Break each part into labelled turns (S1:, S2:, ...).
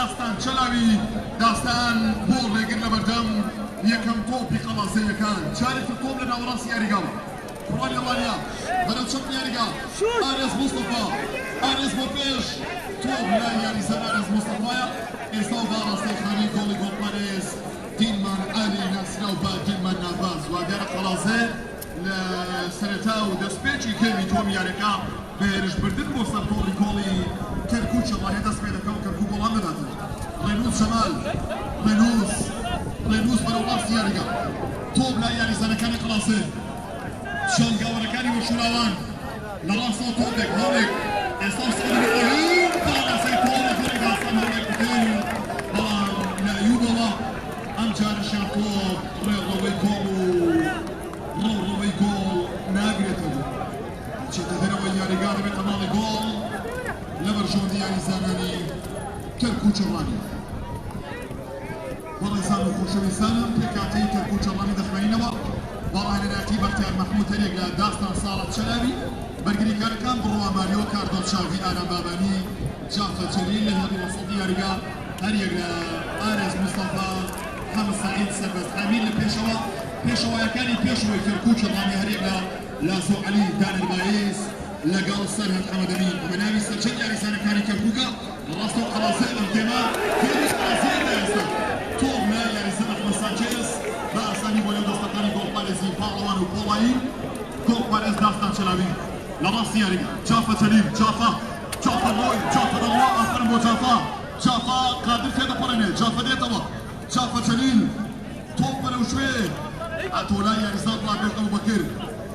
S1: داستان چلاوی داستان بۆڵ لێگر لە بەردەم یەکەم تۆپی قەڵاسەیەکان چارێکی تۆپ لە ناوەڕاستی یاریگاوە کوڕانی ئەڵانیا بەرەو چەند یاریگا ئارێز موستەفا ئارێز بۆ پێش تۆپ لای یاریزەر ئارێز موستەفایە ئێستا و باڕاستەیخانی گۆڵی گۆڵپەرێز دیلمان عالی ناسراو بە دیلمان ناباز وادارە قەڵاسێ لە سەرەتا و دەستپێکی کەمی تۆم یاریەکە بە هێرشبردن بۆ سەر تۆڵی گۆڵی کەرکووک ئەڵانێ دەست پێ دەکەم کەرکووک گۆڵان نەداتن ڕێنووس شەمال ڕێنووس بەرەو ڕاستی یاریگا تۆپ لای یاریزانەکانی قەڵاسێ شەنگاوەرەکانی وەشوراوان لە ڕاستەوە تۆپێک هەڵێک ئێستا سەرەوەی پاڵاسەی تۆڵە گۆڵی داستان هەڵێک بکەن بەڵام لە ئەیوبەوە ئەم جارەشیان تۆپ ڕێڕەوەی گۆڵ و ڕۆڕەوەی گۆڵ ناگرێتەوە چێتە دەرەوەی یاریگا دەبێتە ماڵی گۆڵ لە بەرژۆندی یاریزانانی کەرکووچەڵانی بەڕێزان و خۆشەویستانم پێکاتەی کەرکووچەڵانی دەخوێنینەوە باڵانەتی بەختیار مەحموود هەرێک لە داستان ساڵات چەلاوی بەرگریکارەکان بڕوا ماریۆ کاردۆڵ چاوی ئارام بابانی جافە جەلیل لە هێڵی وەسەڵی یاریگا هەرێک لە ئارێز موستەفا حەمد سەعید سەربەز حەمید لە پێشەوایەکانی پێشەوەی کەرکووچەڵانی هەرێک لە لاسۆ عەلی دانەربایز لەگەڵ سەرهەد حەمەدەمین ئەمە ناوی سەرچەند یاریزانەکانی کەرکووکە ڕاستەو قەڵاسێ ئەم تێما فێری قەڵاسەیەکە ئێستا تۆپ لە یاریزان ئەحمەد سانچێز بە ئاسانی بۆ لەو دەستەکانی گۆڵپارێزی پاڵەوان و پۆڵایی گۆڵپارێز داستان چەلاوی لە ڕاستی یاریگا جافە جەلیل جافە ڕۆی جافە دەڵوا ئافرم بۆ جافە قادر تێدەپەڕێنێ جافە دێتەوە جافە جەلیل تۆپ بەرەو شوێ هاتۆ لای یاریزان بڵاگەشت ئەبوبەکر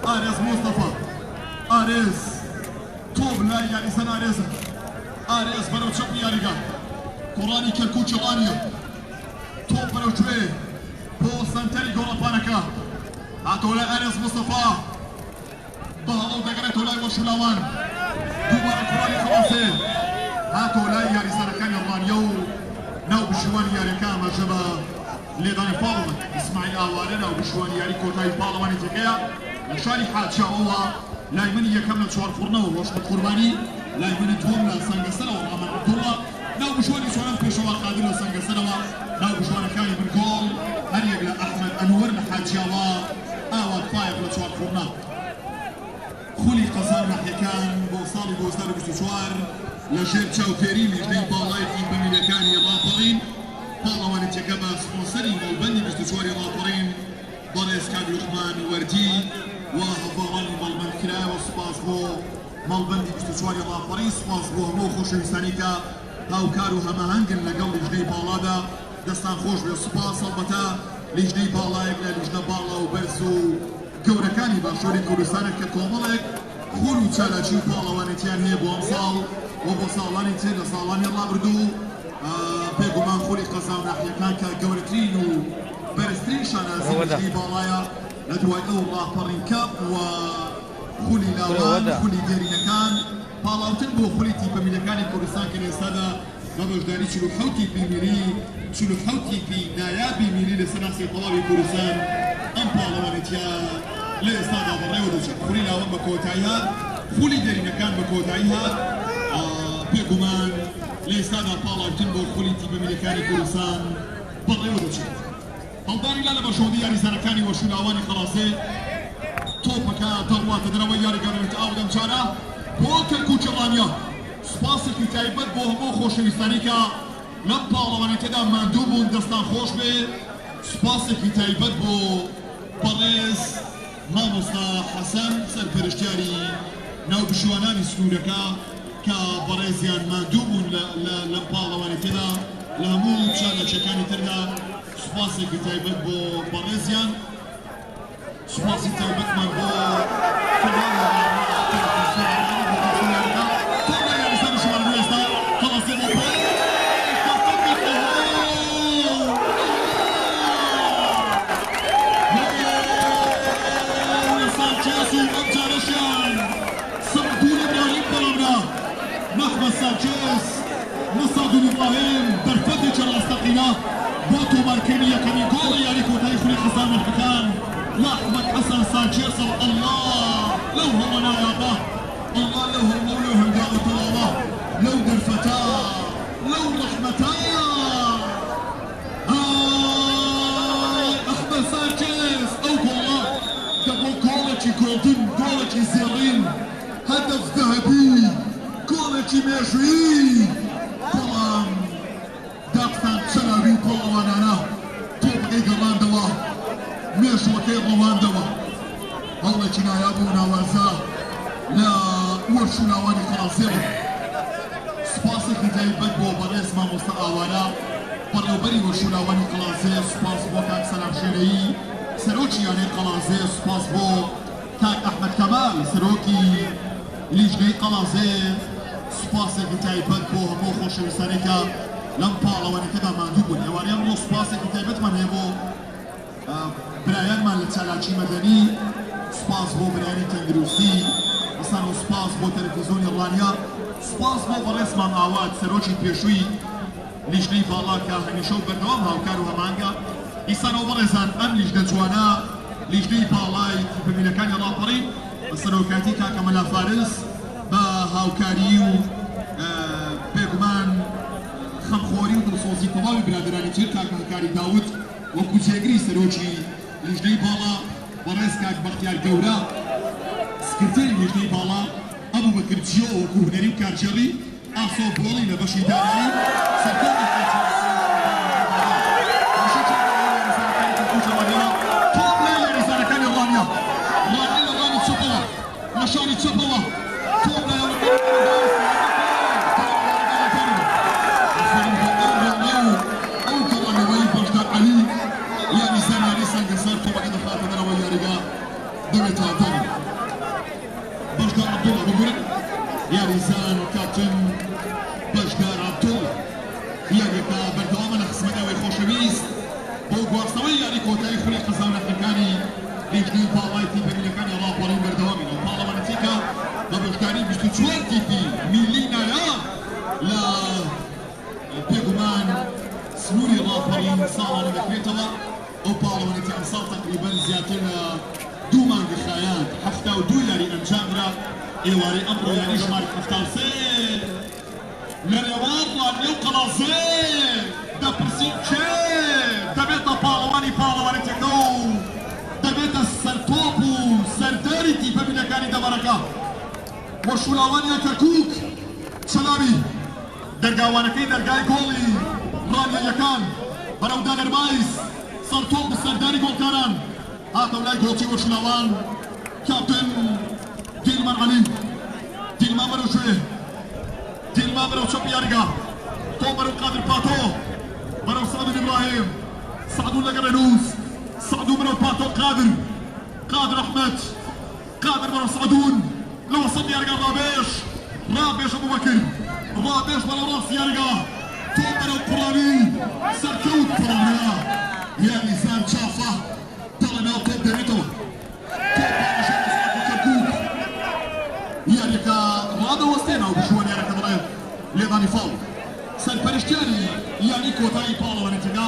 S1: ئارێز موستەفا ئارێز تۆپ لای یاریزان ئارێز بەرەو چەپی یاریگا کوڕانی کەرکووچەڵانیە تۆپ بەرەو کوێ بۆ سەنتەری گۆڵەپانەکە هاتۆ لای ئارێز موستەفا بە هەڵەو دەگەڕێتەوە لای وەشولاوان دووبارە کوڕانی قەڵاسێ هاتۆ لای یاریزانەکانی ئەڵمانیە و ناو بشوانی یاریەکە ئاماژە بە لێدانی پاڵەوان ئیسماعیل ئاوارە ناو بشوانی یاری کۆتایی پاڵەوانی تێکەیە لە شاری حاجاوەوە لای منی یەکەم لە چوارفڕنەوە ڕۆژمەد قوربانی لای منی دووەم لە سەنگەسەرەوە ڕامان عەبدوڵڵا ناو بشوانی چوارەم پێشەوە قادر لە سەنگەسەرەوە ناو بشوانەکانی من گۆڵ هەریەک لە ئەحمەد ئەنوەر لە حاجیاوە ئاوا فایق لە چوارفڕنە خولی قەزان ناحیەکان بۆ ساڵی 2024 لە ژێر چاوپێری لیژنەی باڵای تیمبەمیلەکانی ڕاپەڕین پاڵەوانێتیەکە بە سپۆنسەری مەڵبەندی 24 ڕاپەڕین بەڕێز کاگلوحمان وەردی و هەڤاڵانی مەڵبەند کرایەوە سوپاس بۆ مەڵبەندی 24 ڕاپەڕین سوپاس بۆ هەموو خۆشەویستانی کە هاوکار و هەماهەنگن لەگەڵ لیژنەی باڵادا دەستان خۆش بێ سوپاس هەڵبەتە لیژنەی باڵایەک لە لیژنە باڵا و بەرز و گەورەکانی باشووری کوردستانێک کە کۆمەڵێک خۆر و چالاکی و پاڵەوانێتیان هەیە بۆ ئەم ساڵ و بۆ ساڵانی تر لە ساڵانی ڕابردوو پێگومان خۆری قەزا و ناحیەکان کە گەورەترین و بەرزترین شانازی لیژنەی باڵایە لە دوای ئەو ڕاپەڕین کەپ و خولی لاوان خولی دێرینەکان پاڵاوتر بۆ خولی تیپەمیلەکانی کوردستان کە ئێستادا بە بەشداری 47 تیپی میلی 47 تیپی نایابی میلی لە سەناسی تەواوی کوردستان ئەم پاڵەوانێتیە لە ئێستادا بەڕێوە دەچێت خولی لاوان بە کۆتایی هات خولی دێرینەکان بە کۆتایی هات پێگومان لە ئێستادا پاڵاوتر بۆ خولی تیپەمیلەکانی کوردستان بەڕێوە دەچێت هەڵدانی لا لە بەشۆندی یاریزانەکانی وەشولاوانی قەڵاسێ تۆپەکە دەڕواتە دەرەوەی یاریگا دەبێت ئاو دەم جارە بۆ کەرکووچەڵانیە سوپاسێکی تایبەت بۆ هەموو خۆشەویستانی کە لەم پاڵەوانێتیەدا ماندوو بوون دەستان خۆش بێ سوپاسێکی تایبەت بۆ بەڕێز مامۆستا حەسەن سەرپەرشتیاری ناوبشوانانی سنوورەکە کە بەڕێزیان ماندوو بوون لەم پاڵەوانێتیەدا لە هەموو چالەچەکانی تردا سوپاسێکی تایبەت بۆ بەڕێزیان سوپاسی تایبەتمان بۆ سانچێز مەسعود ئیبراهیم بەرفەتێکی ڕاستەقینە بۆ تۆمارکردنی یەکەمی گۆڵی یاری کۆتایی خولی قەزان ناحیەکان لە ئەحمەد حەسەن سانچێز الله لەو هەڵەنایابە الله لەو هەڵمە و لەو هەنگاوە تەواوە لەو دەرفەتە لەو ڕەحمەتە ماتشی مێژووی بەڵام داستان چەلاوی پاڵەوانانە تۆپەکەی گەڕاندەوە مێژوەکەی ڕەواندەوە هەوڵێکی نایابوو ناوازە لە وەرشولاوانی فەڕەنسێ بوو سوپاسێکی تایبەت بۆ بەڕێز مامۆستا ئاوارە بەڕێوەبەری وەرشولاوانی قەڵازێ سوپاس بۆ کاک سەلام شێرەیی سەرۆکی یانەی قەڵازێ سوپاس بۆ کاک ئەحمەد کەمال سەرۆکی لیژنەی قەڵازێ سوپاسێکی تایبەت بۆ هەموو خۆشەویستانەی کە لەم پاڵەوانەکەدا ماندوو بوون ئێوارەیە ئەمڕۆ سوپاسێکی تایبەتمان هەیە بۆ برایانمان لە چالاکی مەدەنی سوپاس بۆ برایانی تەندروستی ئەسان و سوپاس بۆ تەلەڤیزیۆنی ڕوانیا سوپاس بۆ بەڕێزمان ئاوات سەرۆکی پێشووی لیژنەی باڵا کە هەمیشە و بەردەوام هاوکار و هەمانگە ئیسانەوە بەڕێزان ئەم لیژنە جوانە لیژنەی باڵای تیپەمینەکانی ڕاپەڕین بە سەرۆکاتی کاکە مەلا فارس بە هاوکاری و بێگومان خەمخۆری و دڵسۆزی تەواوی برادرانی تر کاکە هەکاری داوود وەکو جێگری سەرۆکی لیژنەی باڵا بەڕێز کاک بەختیار گەورە سکرتێری لیژنەی باڵا ئەبوو بەکر جیۆ وەکو هونەری و کارجێڕی ئاسۆ بۆڵی لە بەشی دارایی سەرکەوتی نشانی چپەوە تۆپ لە ئەو گەڕانەوەی بەشدار عەلی یانی زەناری سەنگەسەر تۆپەکە دەخاتە دەرەوە یاریگا دەوێت هاتەنی بەشدار عەبدوڵڵا بگورن یاریزان کاپتن بەشدار عەبدوڵڵا یاریەکە بەردەوامە لە خزمەتەوەی خۆشەویست بۆ گواستنەوەی یاری کۆتایی خولی قەزاونەتەکانی لیژنەی باڵای تیپەمینەکانی ڕاپەڕین بەردەوامی ئەو پاڵەوانەتێکە بە بەشداری 24 تیپی میلی نایاب لە پێگومان سنووری ڕاپەڕین ساڵانە دەکرێتەوە ئەو پاڵەوانەتی ئەم ساڵ تەقریبەن زیاتر لە 2 مانگی خایاند 72 یاری ئەنجامرا ئێوارەی ئەمڕۆ یاری ژماری 73 لە ڕێوان ڕانیە و قەڵازێ دەپرسین کێ دەبێتە پاڵەوانی پاڵەوانەتێکە و دەبێتە سەرتۆپ و سەرداری تیپەمینەکانی دەبارەکە وەرشولاوانی کەرکووک چەلاوی دەرگاوانەکەی دەرگای گۆڵی ڕانیەکان بەرەو دانەرمایز سەرتۆپ و سەرداری گۆڵکاران هاتە لای گۆڵچی وەرشولاوان کاپتن دیلمان عەلی دیلمان بەرەو شوێ دیلمان بەرەو چەپ یاریگا تۆپ بەرەو قادر پاتۆ بەرەو سەعدون ئیبراهیم سەعدون لەگەڵ ڕێنووس سعدون بەرەو پاتۆ قادر ئەحمەد قادر بەرەو سعدون لە وەسەط یاریگا ڕابێش ئەبوبەکر ڕابێش بەرەو ڕاست یاریگا تۆپ بەرەو قوڕاوی سەرکەوت پڕەنیا یاریزان چافە دەڵێناو تۆپ دەوێتەوە تۆپ باشە کەرکووک یاریەکە ڕادەوەستێنەوە بژوانیارەکە دەڵێ لێدانی فاڵ سەرپەرشتیاری یاری کۆتایی پاڵەوانەتەکە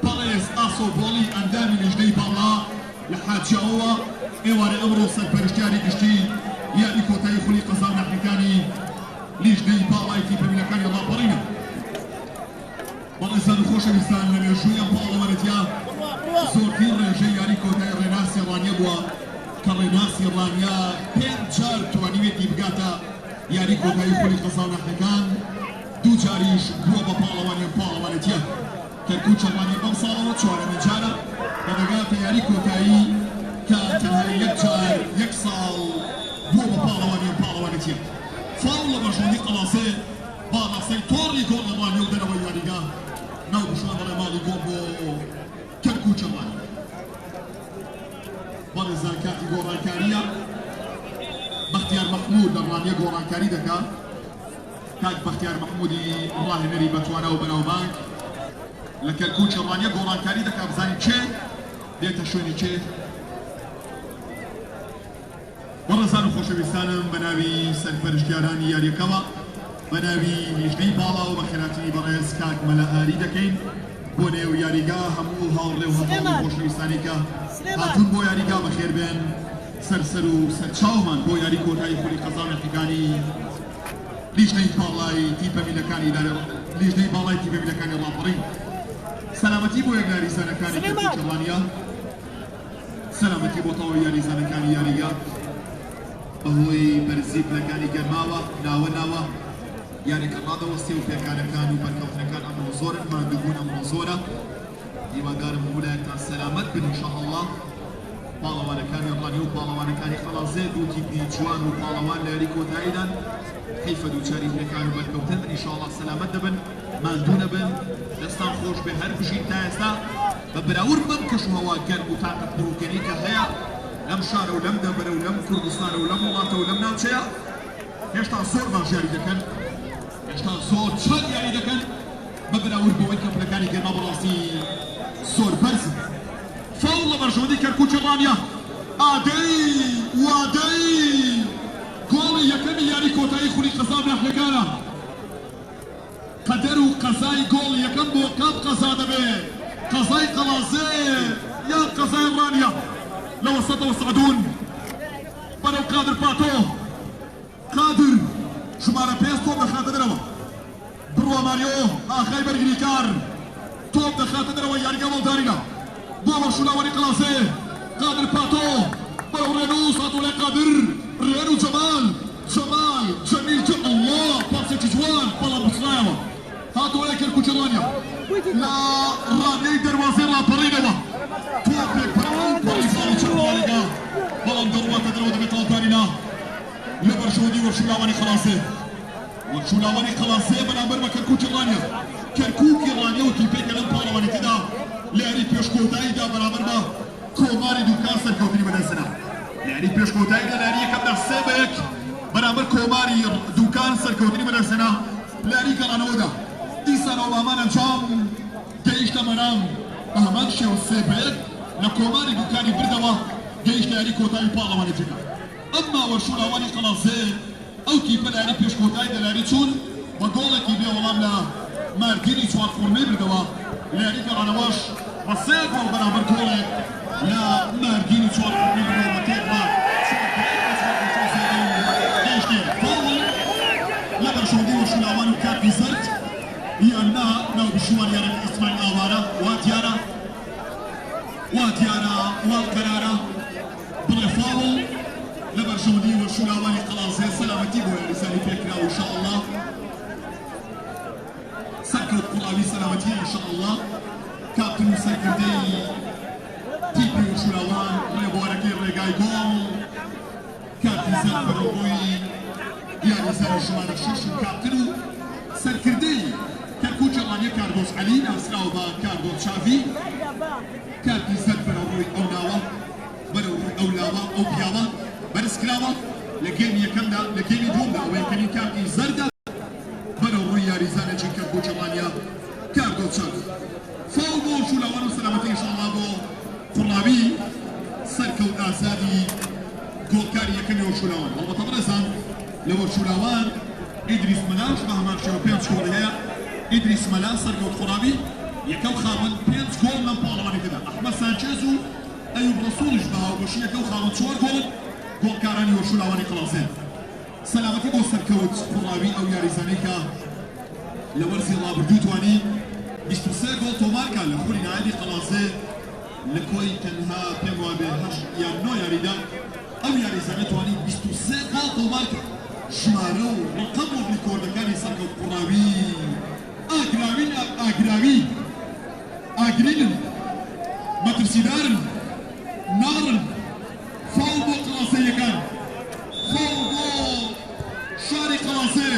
S1: بەڕێز ئاسۆ بۆڵی ئەندامی لیژنەی باڵا لە حاجیاوەوە ئێوارە ئەمڕۆ سەرپەرشتیاری گشتی یاری کۆتایی خولی قەزاونەتەکانی لیژنەی باڵای تیپەمینەکانی ڕاپەڕینە بەڕێزان و خۆشەویستان لە مێژووی ئەم پاڵەوانەتیە زۆرترین ڕێژەی یاری کۆتایی ڕێناسی ڕانیە بووە کە ڕێناسی ڕانیا 5 جار توانیوێتی بگاتە یاری کۆتایی خولی قەزاونەتەکان 2 جاریش بووە بە پاڵەوانی ئەم پاڵەوانەتیە کەرکووک ڕانیە بەم ساڵەوە 4مین جارە کە دەگاتە یاری کۆتایی کە تەنها 1 جار 1 ساڵ بووە بە پاڵەوانی ئەم پاڵەوانەتیە فاڵ لە بەشوندی قەڵاسێ با ڕاستەی تۆڕی گۆڵ لە ڕانیە و دەرەوەی یاریگا ناو بشوان بەڵێ ماڵی گۆڵ بۆ کەرکووک ڕانیە بەڕێزان کاتی گۆڕانکاریە بەختیار مەحموود لە ڕانیە گۆڕانکاری دەکات کاک بەختیار مەحموودی ڕاهێنەری بەتوانە و بەناوبانگ لە کەرکووک ڕانیە گۆڕانکاری دەکات بزانین چێ دێتە شوێنی چێ بەڕێزان و خۆشەویستانم بە ناوی سەرپەرشتیارانی یاریەکەوە بە ناوی لیژنەی باڵا و بە خێراتنی بەڕێز کاک مەلا ئاری دەکەین بۆ نێو یاریگا هەموو هاوڕێ و هەموو خۆشەویستانی کە هاتوون بۆ یاریگا بەخێر بێن سەرسەر و سەرچاومان بۆ یاری کۆتایی خولی قەزاونەتەکانی لیژنەی باڵای تیپەمینەکانی لیژنەی باڵای تیپەمینەکانی ڕاپەڕین سەلامەتی بۆ یەکلاریزانەکانی کەرکووک ڕانیە سەلامەتی بۆ تەواو یاریزانەکانی یاریگا بەهۆی بەرزی پلەکانی گەرماوە ناوە یاریکە ڕادەوەستی و پێکانەکان و بەرکەوتنەکان ئەمڕۆ زۆرن ماندووبوون ئەمڕۆ زۆرە هیوادارم ویلایەتان سەلامەت بن ئینشاءالله پاڵەوانەکانی ڕانی و پاڵەوانەکانی خەڵازێ دوو تیپی جوان و پاڵەوان لە یاری کۆتاییدان حیفە دووچاری پێکان و بەرکەوتن ئینشاءالله سەلامەت دەبن ماندوو نەبن دەستان خۆش بێ هەر بژین تا ئێستا بە براورد بم کەش و هەوا گەرم و تاقەت بڕووکەنی کە هەیە لەم شارە و لەم دەبەرە و لەم کوردستانە و لەم وڵاتە و لەم ناوچەیە هێشتا زۆر باش یاری دەکەن هێشتا زۆر چەند یاری دەکەن بە براورد بەوەی کەمپەکانی گەرما بەڕاستی زۆر بەرزن فەوڵ لە بەرژەوەندی کەرکووکی ڕانیە ئادەی وادەی گۆڵی یەکەمی یاری کۆتایی خولی قەزا بەناحیەکانە قەدەر و قەزای گۆڵ یەکەم بۆ کام قەزا دەبێ قەزای قەڵازێ یان قەزای ڕانیە لە وەسەطەوە سەعدون بەرەو قادر پاتۆ قادر ژمارە پێنج تۆپ دەخاتە دەرەوە بڕوا ماریۆ ئاخای بەرگریکار تۆپ دەخاتە دەرەوە یاریگە مەڵدارینە بۆ بەشولاوەری قەڵازێ قادر پاتۆ بەرەو ڕێنووس هاتوو لای قادر ڕێن و جەمال جەمیل الله پاسێکی جوان بەڵام بچنایەوە هاتوو لای کەرکووکی ڕانیە لە ڕانیەی دەروازەی ڕاپەڕینەوە تۆپێک بەرەو پۆلیسانی چەندوانێکە بەڵام دەڕواتە دەرەوە دەبێت هەڵدارینە لە بەرژەوەندی وەرشولاوانی خەڵازێ وەرشولاوانی خەڵازێ بەرامبەر بە کەرکووکی ڕانیە کەرکووکی ڕانیە و تیپێکە لەم پاڵەوانێتیدا لە یاری پێشکۆتاییدا بەرامبەر بە کۆماری دووکان سەرکەوتنی بەدەستنا لە یاری پێشکۆتاییدا لە یاری یەکەمدا 3-1 بەرامبەر کۆماری دووکان سەرکەوتنی بەدەستنا لە یاری گەڕانەوەدا دیسانەوە هەمان ئەنجام گەیشتە مەرام بە هەمان شێوە 3-1 لە کۆماری دووکانی بردەوە گەیشتە یاری کۆتایی پاڵەوانێتیدا ئەمما وەرشولاوانی قەڵازێ ئەو تیپە لە یاری پێشکۆتاییدا لە یاری چوون بە گۆڵێکی بێ وەڵام لە مارگیری چوارفۆرمەی بردەوە لە یاری گەڕانەوەش بە 3 گۆڵ بەرامبەر گۆڵێک لە مارگیری چوارفۆرمەی بردەوە بە تێکڵا گەیشتێ فاوڵ لە بەرژەوەندی وەرشولاوان و کارتی زەرد یان نا ناو بشوان یارە ئیسماعیل ئاوارە وا دیارە وا قەرارە بڵێ فاوڵ لە بەرژەوەندی وەرشولاوانی قەڵازێ سەلامەتی بۆ یاریزانی پێکراوە ئینشاءالله سەرکەوت قوڵاوی سەلامەتی ئینشاءالله کاپتن و سەرکردەی تیپی وەرشولاوان ڕێبوارەکەی ڕێگای گۆڵ کارتی زەرد بەرەوڕۆی یاریزانی ژمارە 6 و کاپتن و سەرکردەی کەرکووکی ڕانیە کاردۆس عەلی ناسراوە بە کاردۆس چاڤی کارتی زەرد بەرەوڕۆی ئەو ناوە بەرەوڕۆی ئەو لاوە ئەو پیاوە بەرزکراوە لە گێمی یەکەمدا لە گێمی دووەمدا ئەوەی کەنی کارتی زەردە بەرەوڕۆی یاریزانێکی کەرکووکی ڕانیە کاردۆس چاڤی فاوڵ بۆ وەرشولاوان و سەلامەتی ئینشاءالله بۆ قوڵاوی سەرکەوت ئازادی گۆڵکاری یەکەمی وەرشولاوان هەڵبەتە بەڕێزان لە وەرشولاوان ئیدریس مەلاش بە هەمان شێوە 5 گۆڵی هەیە ئیدریس مەلا سەرکەوت قوڵاوی یەکەو خاوەن 5 گۆڵ لەم پاڵەوانێکدا ئەحمەد سانچێز و ئەیوب ڕەسوڵیش بە هاوبەشی یەکەو خاوەن 4 گۆڵ گۆڵکارانی وەرشولاوانی قەڵازێ سەلامەتی بۆ سەرکەوت قوڵاوی ئەو یاریزانەی کە لە وەرزی ڕابردوو توانی 23 گۆڵ تۆمارکە لە خولی نایەدی قەڵازێ لە کۆی تەنها پێم وابێ 8 یان 9 یاریدا ئەو یاریزانە توانی 23 گۆڵ تۆمارکە ژمارە و ڕقەم و ڕیکۆردەکانی سەرکەوت قوڵاوی ئاگرینن مەترسیدارن ناڕن فاوڵ بۆ قەڵازێیەکان فاوڵ بۆ شاری قەڵازێ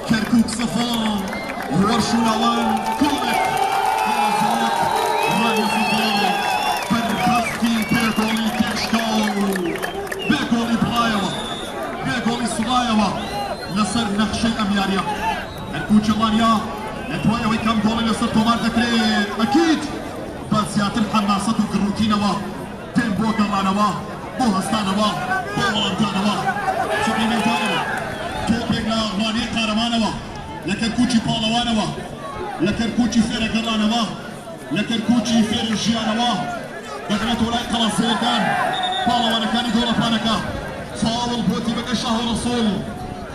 S1: كركوك صفار ورشولاوان كولك رانيا صفار شيء أم ياريا الكوتش الرانيا نتوايا ويكم دور اللي صرتوا مار ذكري أكيد بس يا الحماسة وقروتينا تيمبو قرانا بو هستانا بو ولانتانا شبين الفارمة توبيق لرانيا قارمانا لكن كوتشي بالاوانا لكن كوتشي فيرا قرانا لكن كوتشي فيرا جيانا دخلت ولاي خلاص سيدان بالاوانا كان يدور فانكا فاول بوتي بقى شهر رسول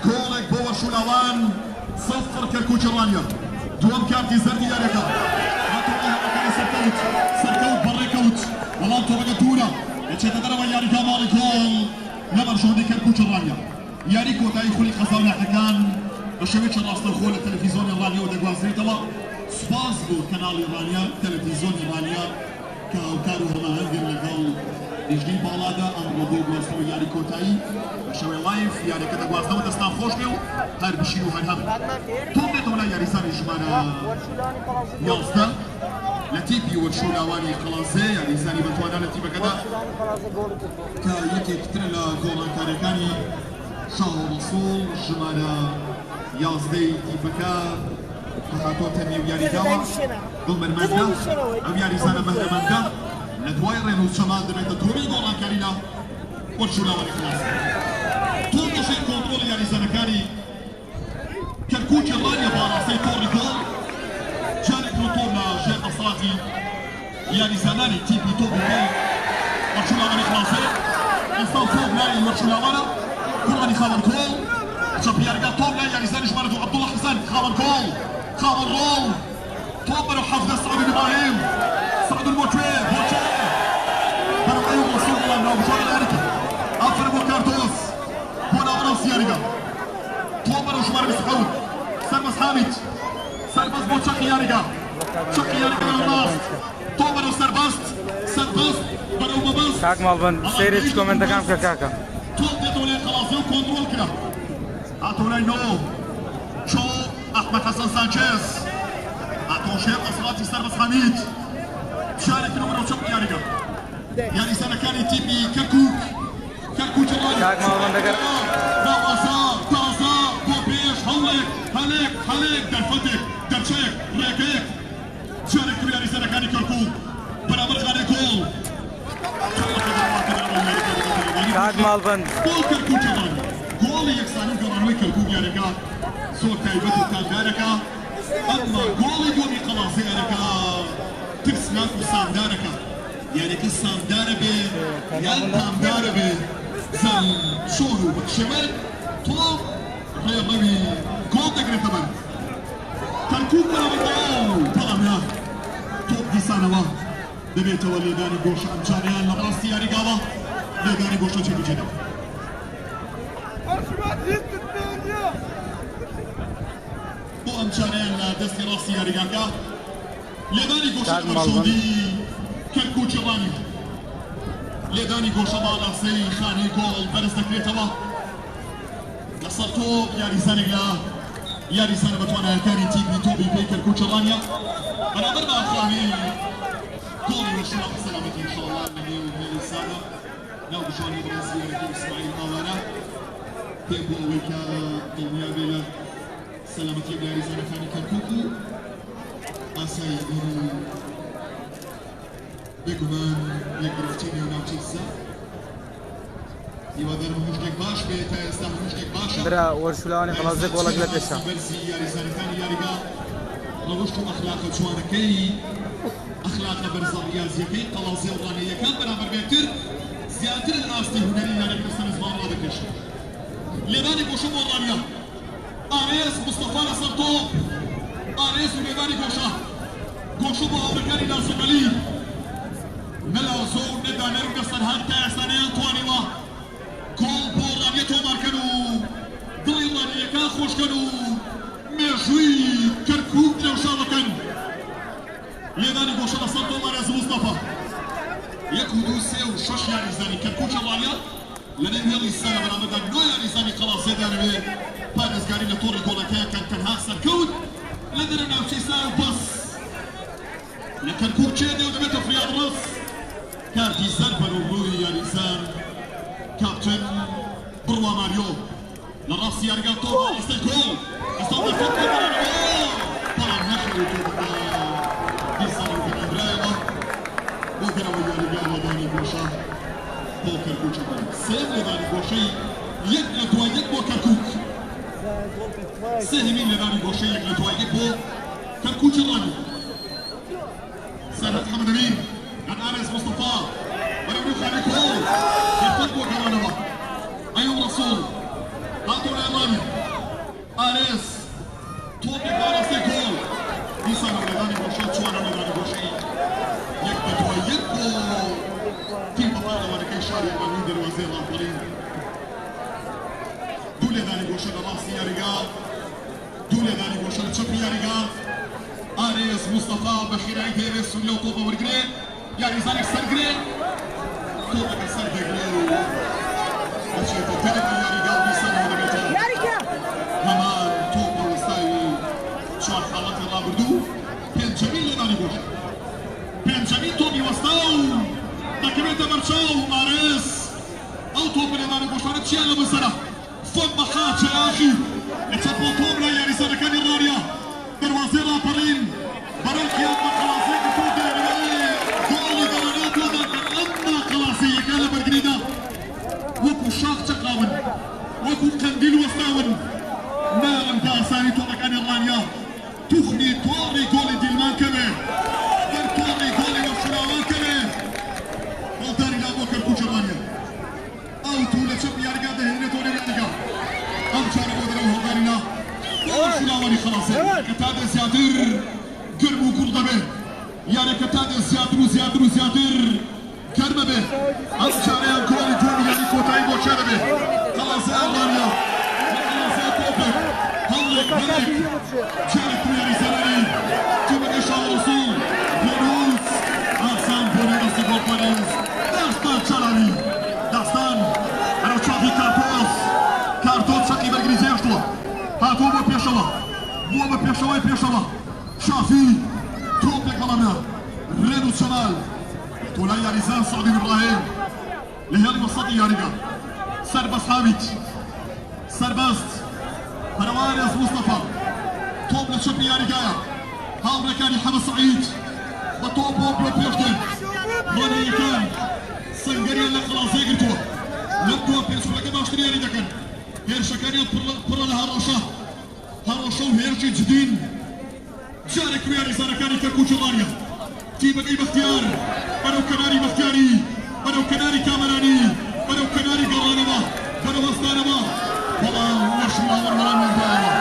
S1: كولك بور شولاوان صفر كالكوتش الرانيا دوام كارتي زردي ياريكا هاتوا مكان سركوت بريكوت والله انتو بقتونا اتشتدروا ياريكا مالي جول نمر شهدي كالكوتش الرانيا ياريكو تاي خولي خزاونا حكان بشويتش الراس الخول التلفزيون الرانيا ودقوا زريتوا سباسبو كنال الرانيا تلفزيون الرانيا كارو هما هنجر لقال يجدي بالادا ام ربو غوستو ياريكو تاي شوي لايف يعني كده غوستو دسنا خوش بيو هر بشيو هر هم تومت ولا ياريسان جمانا يالستا لتيبي ورشولاواني خلاصي يعني زاني بتوانا لتيبا كده كايكي كترلا جولان كاريكاني شهر رسول جمانا يازدي تيبكا هاتو تنميو ياري داوا ضمن مندا ام ياريسان مهر مندا ندواير رينوس شمال دبيتا تومي جولان كارينا ورشولاواني خلاص تومي شيء كنترول ياريسان كاري كالكوتش الرانيا باراسي توري جول جانك نطورنا جاء أصلاتي يعني زماني تيبي توبي بي ورشولاواني خلاصي إنسان فوق لاي ورشولاوانا كراني خاور كول شاب يارجع طوبنا يعني زاني جمالة عبد الله حسن خاور كول خاور رول طوبنا وحافظ سعود إبراهيم سعود الموتوي بنا أيوب رسول الله نو بجوي الأريكا أفر أبو كارتوس بنا ورس يارجع طوبنا وجمالة سعود سرمس حامد سرباز بو شقي يارجع الناس طوبنا وسرباست بنا ومباست
S2: كاك مالبن سيريتش كومنت كام كاكا
S1: توقف دولي خلاص يو كنترول كده اعطونا نو شو احمد حسن سانشيز اعطوا شيخ اصلاتي سربس حميد شارك نمرة وشق يارجع يعني سنة كان تيبي كركوك جمالي
S2: كاك مالبن دقر
S1: تازا بوبيش هلك درفتك درشيك ريكيك شارك يعني سنة كان كركوك برامر خاني كول
S2: كاك مالبن
S1: گۆڵ کەرکووک جوان گۆڵی یەکسانی گەڕانەوەی کەرکووک یارەکە زۆر تایبەت و کاندارەکە ئەمما گۆڵی دووەمی قەڵازی یارەکە ترسناک و ساندارەکە یارەکە ساندارە بێ یان تامدارە بێ زەن شۆر و بەکشەمەر تۆپ ڕێڕەوی گۆڵ دەگرێتە بەر کەرکووک بەڵام تەڵامیا تۆپ دیسانەوە دەبێتەوە لێدانی گۆشە ئەمجاریان لە ڕاستی یاریگاوە لێدانی گۆشە چێ بچێتەوە بۆ ئەم چارەیان لە دەستی ڕاستی یاریگاکە لێدانی گۆشە بەرشۆدی کەرکووکی ڕانی لێدانی گۆشە باڵاسەی خانەی گۆڵ بەرز دەکرێتەوە لەسەر تۆپ یاریزانێک لە یاریزانە بەتوانایەکانی تیمی تۆپی پێی کەرکووکی ڕانیە بەرامبەر بە خانەی گۆڵی وەشولا بەسەلامەتی ئینشاءالله لە نێو هێڵی سادە ناو بژانی بەڕێزی یارەکەی ئیسماعیل ماوانە پێم بۆ ئەوەی کە دڵنیا بێ لە سەلامەتی یاریزانەکانی کەرکووک و ئاساییبوون و بێگومان یەکگرفتی نێوناوچەی سەر هیوادارم هەموو شتێک باش بێت تا ئێستا هەموو شتێک باشە
S2: برا وەرشولاوانی قەڵازێ گۆڵێک لە پێشە
S1: بەرزی یاریزانەکانی یاریگا ڕەوشت و ئەخلاقە جوانەکەی ئەخلاقە بەرزە ریاضیەکەی قەڵازێ و ڕانەیەکان بەرامبەر بێتتر زیاتر لە ئاستی هونەری یارەکە لەسەر زمان ڕادەکێشن لێدانی گۆشە بۆ ڕانیا ئارێز مستەفا لەسەر تۆپ ئارێز و لێدانی گۆشە بۆ هاوڕێکانی ناسۆگەلی نەلاوزۆ و نەدانەر و نەسەرهەن تا ئێستانەیان توانیوە گۆڵ بۆ ڕانیە تۆمارکەن و دڵی ڕانیەکان خۆشکەن و مێژووی کەرکووک لەوشاوەکەن لێدانی گۆشە لەسەر تۆپ ئارێز مستەفا یەک و دوو سێ و شەش یاریزانی کەرکووکە ڕانیا لەنێو هێڵی سەرە بەرامبەردا نۆ یاریزانی قەڵازێ دانەوێ پارێزگاری لە تۆڕی گۆڵەکەیەکەن تەنها سەرکەوت لە دەرە ناوچەی سا و بەس لە کەرکووک چێ دێ و دەبێتە فریاد ڕەس کارتی سەر بەرەو ڕووی یاریزان کاپتن بڕوا ماریۆ لە راسي يرجع طوبة استيكول استنى فكر طبعا نحن دي صاروا في الإبراهيم وكان ويا رجال وداني بوشا بوكر كوتشا سيم لداني بوشي يقلت ويقبو كركوك سهمين لداني بوشي يقلت ويقبو كركوك الراني سهل محمد أمين عن أنس مصطفى ونبروك عليك هو يفتقوا كرانوا أيوم رسول هاتوا الإيراني أنس توبي بارسي جول يسانو لداني بوشي تشوانا لداني بوشي يقلت ويقبو في بطالة ولكي شارع من الوزير الآخرين دولة داني بوشي راسي يا رجال دولة داني بوشي تشوفي يا رجال أنس مصطفى بخير عيد هيرس ولو طوبة ورجليه يعني زانك سرقلي طوبة سرقلي وشي تتلقى يا رجال بيسانو ونبيتان يا رجال همان طوبة وستاوي شو حالات الله بردو بين جميل لداني بوشي بين جميل طوبي وستاو تكبيرة مرشاو أنس أو طوبة لداني بوشي أنا تشيالا بسرعة فوق بخاتش يا أخي اتشبو طوبة يا رسالة كان الرارية دروازه راپرین برای خیابان خلاصی که تو داری گولی درنات ودن اما خلاصی یکالا برگریدا وکو شاخ چقاون وکو قندیل وستاون نارن داسانی تو مكان الرانيا تخني توري جولي ديلمان كبه در توري جولي وشراوان كبه والداري لابو كركوش الرانيا او طولة شب يارقا دهينة توري رانيا او شارب ودرو هدارينا شلاواني خلاص كتاد زيادر قربو قردبه يعني كتاد زيادر قربه أمشاريان كوالي جوني يعني كوتاي بوشاربه خلاص ألمانيا خلاص أتوبك هلك شارك ويا رسالي جمع إشاء رسول بونوس أحسن بونوس بونوس داستان شلالي داستان أنا شافي كارتوس شاكي برغريزي أشتوا هاتوا بو بيشوا شافي توبك بلنا رينو الشمال تولاي ريزان سعودي إبراهيم لهالي وسطي يا رجال سربس حامد سربست فروارز مصطفى توب لشبي يا رجال هاو ركاني حمد سعيد بطوب بو بيشتن روني كان سنجريا لخلاص يقرتوا لبدوا بيشوا لك باشتري يا رجال هيرشكاني برا لها هروشو هيرشي جديد جارك ويا رسالة كاني كركوش الرانيا تيمك اي باختيار بنو كناري باختياري بنو كناري كامراني بنو كناري قرانما بنو هستانما والله وشو الامر ولا من دارا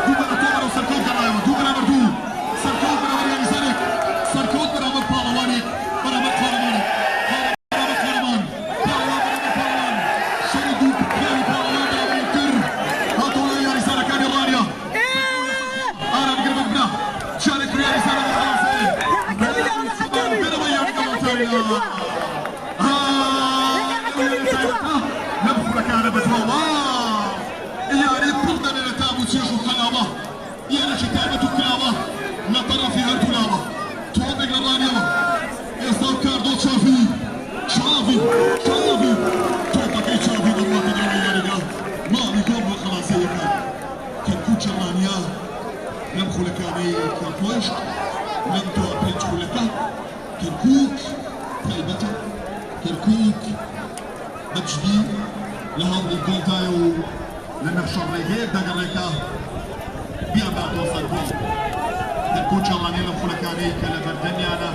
S1: دوبا اتوبرو سركوت قرايما دوبا نمردو سركوت بنا وريا رسالك سركوت بنا من بالواني بنا من قرمان شردو بكياني بالوان دابا ينكر هاتوا يا رسالة كاني الرانيا شارك ويا رسالة خلاص نبخو لك أنا بتوما يا ريت بلدنا لتابو تشيشو خلابة يا ريت تابتو كلابة لا ترى فيها الكلابة توبك للرانيا يصاب كاردو شافي توبك اي شافي لما تجاوي يا رجال ما بيقوم خلاص كركوتش الرانيا نبخو لك أنا كركوش نبدو أبيتشو لك كركوك طيبته كركوك مجدي لهم الجول تاعو لنخشى الريقات داك الريكا بيان بعد وصل جول كركوك الراني نبخو لك أنا كلا بردني أنا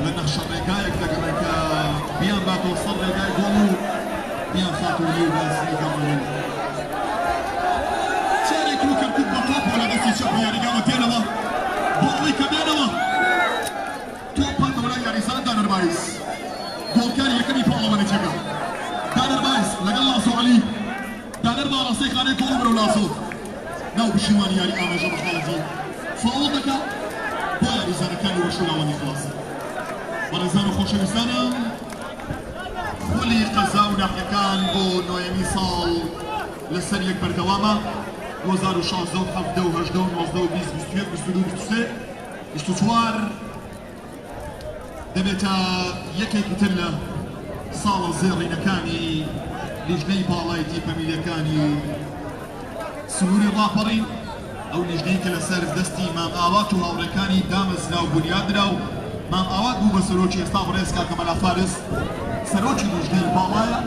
S1: لنخشى الريقات داك الريكا بيان بعد وصل الريقات جولو بيان فاتو ليو بس يقاملو شاركوا كركوك بطوب ولا بس يشوفوا يا رجال دينما بوضي كبيرما توبان دولا يا رسالة دانر بايس جول كان يكني بالواني تشجع دانر بايس لقى لاسو علي دانر بالا سيخاني كولو لاسو ناو بشيواني يا رجال جاب حالتي فوضك بايا رسالة كان يوشو لواني خلاص ورزانو خوش رسالة ولي قزاونا حكان بو نويمي صال لسن يكبر دوامه وزارو شانزو حفدو هجدو نوزدو بيز بستويت بستودو بستوسي بستوتوار دبتا يكي كتلا صالة زيري نكاني لجني بالاي تيبا ميليكاني سنووری ڕاپەڕین ئەو نیژنەی کە لەسەر دەستی مام ئاوات و هاوڕێکانی دامەزرا و بنیادرا و مام ئاوات بوو بە سەرۆکی ئێستا بڕێز کاکە مەلا فارس سەرۆکی نیژنەی باڵایە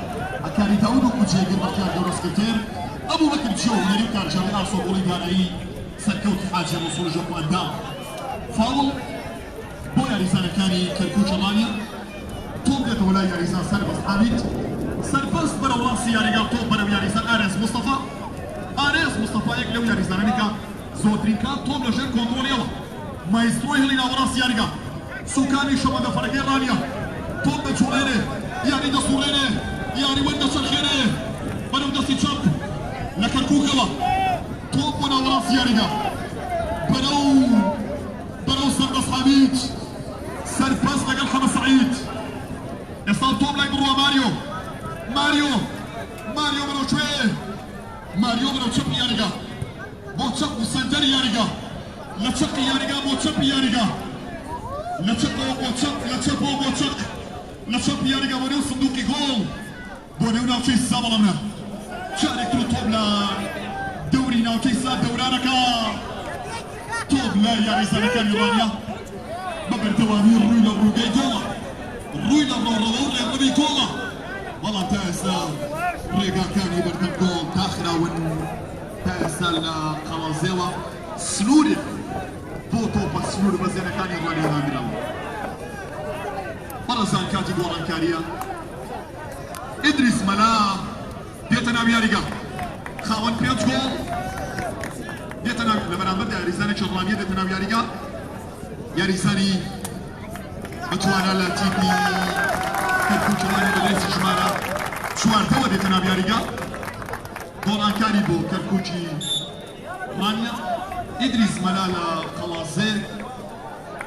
S1: ئەکاری داود و کوچێگر بەختیار گەورەسکرتێر ئەبوو بەکر چیە و هونەری کارژاوی ئاسۆگۆڵی دانایی سەرکەوتی حاجی ڕسوول ژەپواندا فاوڵ بۆ یاریزانەکانی کەرکووک ئەڵانیا تۆپ دێتەوە لای یاریزان سەربەست حامید سەربەست بەرەو ڕاستی یاریگا تۆپ بەرەو یاریزان ئارێز مستەفا ئارێز مستەفا یەک لەو یاریزانانی کە زۆرترین کات تۆپ لەژێر کۆنتڕۆڵیەوە مایسترۆی هەڵی ناوە ڕاستی یاریگا سوکانی شەمەندەفەرەکەی ڕانیا تۆپ دەچوڵێنێ یاری دەسوڕێنێ یاری وەن دەچەرخێنێ بەرەو دەستی چەپ لە کەرکووکەوە تۆپ بۆ ناوە ڕاستی یاریگا بەرەو سەربەست حامید سەربەست لەگەڵ حەمە سەعید ئێستا تۆپ لای بڕوە ماریۆ بەرەو کوێ ماریۆ بەرەو چەپی یاریگا بۆ چەپ و سەنجەری یاریگا لە چەپی یاریگا بۆ چەپی یاریگا لە چەپەوە بۆ چەپ لە چەپەوە بۆ چەق لە چەپی یاریگا بۆ نێو سندوقی گۆڵ بۆ نێو ناوچەی سا بەڵەمە جارێکتر تۆپ لە دەوری ناوچەی سا دەورانەکە تۆپ لە یاریزانەکانی ڕانیا بە بەردەوامی ڕووی لە ڕووگەی گۆڵە ڕووی لە ڕۆڕەوە و ڕێڕەوی گۆڵە بەڵام تا ئێستا ڕێگاکانی بەردەم گۆڵ داخراون تا ئێستا لە قەڵازێوە سنوورێک بۆ تۆپە سنوور بەزێنەکانی ڕانیا دانراوە بەڕێزان کاتی گۆڕانکاریە ئیدریس مەلا دێتە ناو یاریگا خاوەن پێنج گۆڵ دێتە ناو لە بەرامبەر یاریزانێکی ڕانیە دێتە ناو یاریگا یاریزانی بتوانە لە تیپی کەرکووکی ڕانیا بە دەرێسی ژمارە چواردەوە دێتە ناو یاریگا گۆڵانکاری بۆ کەرکووکی ڕانیا ئیدریس مەلا لە قەڵازێ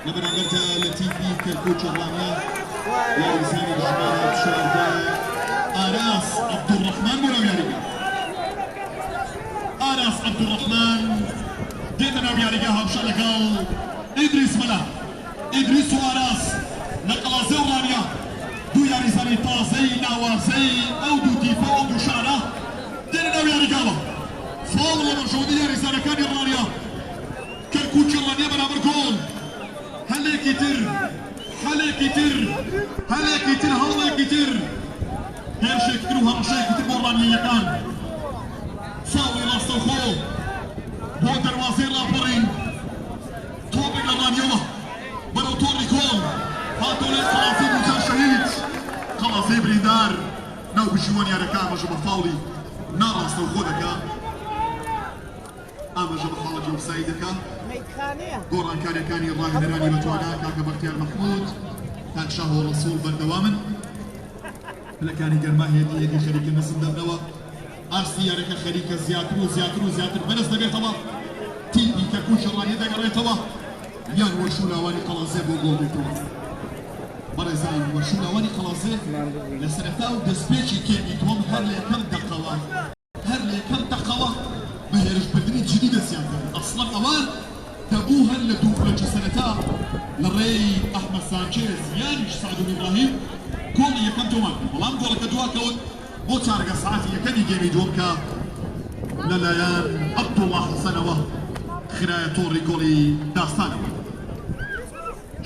S1: لە بەرامبەردا لە تیپی کەرکووکی ڕانیا یاریزانی ژمارە چواردە ئاراس عەبدوڕەحمان بۆ ناو یاریگا ئاراس عەبدوڕەحمان دێتە ناو یاریگا هاوشە لەگەڵ ئیدریس مەلا ئیدریس و ئاراس لە قەڵازێ و ڕانیا دوو یاریزانی تازەی ناوازەی ئەو دوو تیپە ئەو دوو شارە دێنە ناو یاریگاوە فاڵ لە بەرژەوەندی یاریزانەکانی ڕانیا کەرکووکی ڕانیا بەرامبەر گۆڵ هەلێکی تر هەلێکی تر هێرشێکی تر و هەڕەشەیەکی تر بۆ ڕانیەکان فاڵی ڕاستەوخۆ بۆ دەروازەی ڕاپەڕین تۆپێک لە ڕانیەوە بەرەو تۆڕی کۆڵ هاتۆ لێ قەڵازەی دووجار شەهید قەڵازەی بریندار ناو پشیوانیارەکە ئاماژە بە فاڵی ناڕاستەوخۆ دەکا ئاماژە بە خاڵەتی ئۆفساید دەکا گۆڕانکاریەکانی ڕاهێنەرانی بەتوانا کاکە بەختیار مەحموود کاک شاه و ڕەسوول بەردەوامن پلەکانی گەرما هێدی خەریکە نەسم دەبنەوە ئاستی یارەکە خەریکە زیاتر بەرز دەبێتەوە تیپی کەرکووکی ڕانیا دەگەڕێتەوە یان وەرشولاوانی قەڵازێ بۆ گۆڵ بێتەوە بەڕێزان وەرشولاوانی قەڵازێ لە سەرەتا و دەستپێکی کێمیتۆم هەر لە یەکەم دەقەوە بە هێرشبردنی جدی دەستیان کرد ئەسڵەن ئەوان دەبوو هەر لە دووپلەکی سەرەتا لە ڕێی ئەحمەد سانچێز یانیش سعدون ئیبراهیم گۆڵی یەکەم تۆمان کرد بەڵام گۆڵەکە دواکەوت بۆ چارەگە ساعەتی یەکەمی گێمی دووەم کە لەلایەن عەبدوڵڵا حەسەنەوە خرایە تۆڕی گۆڵی داستانەوە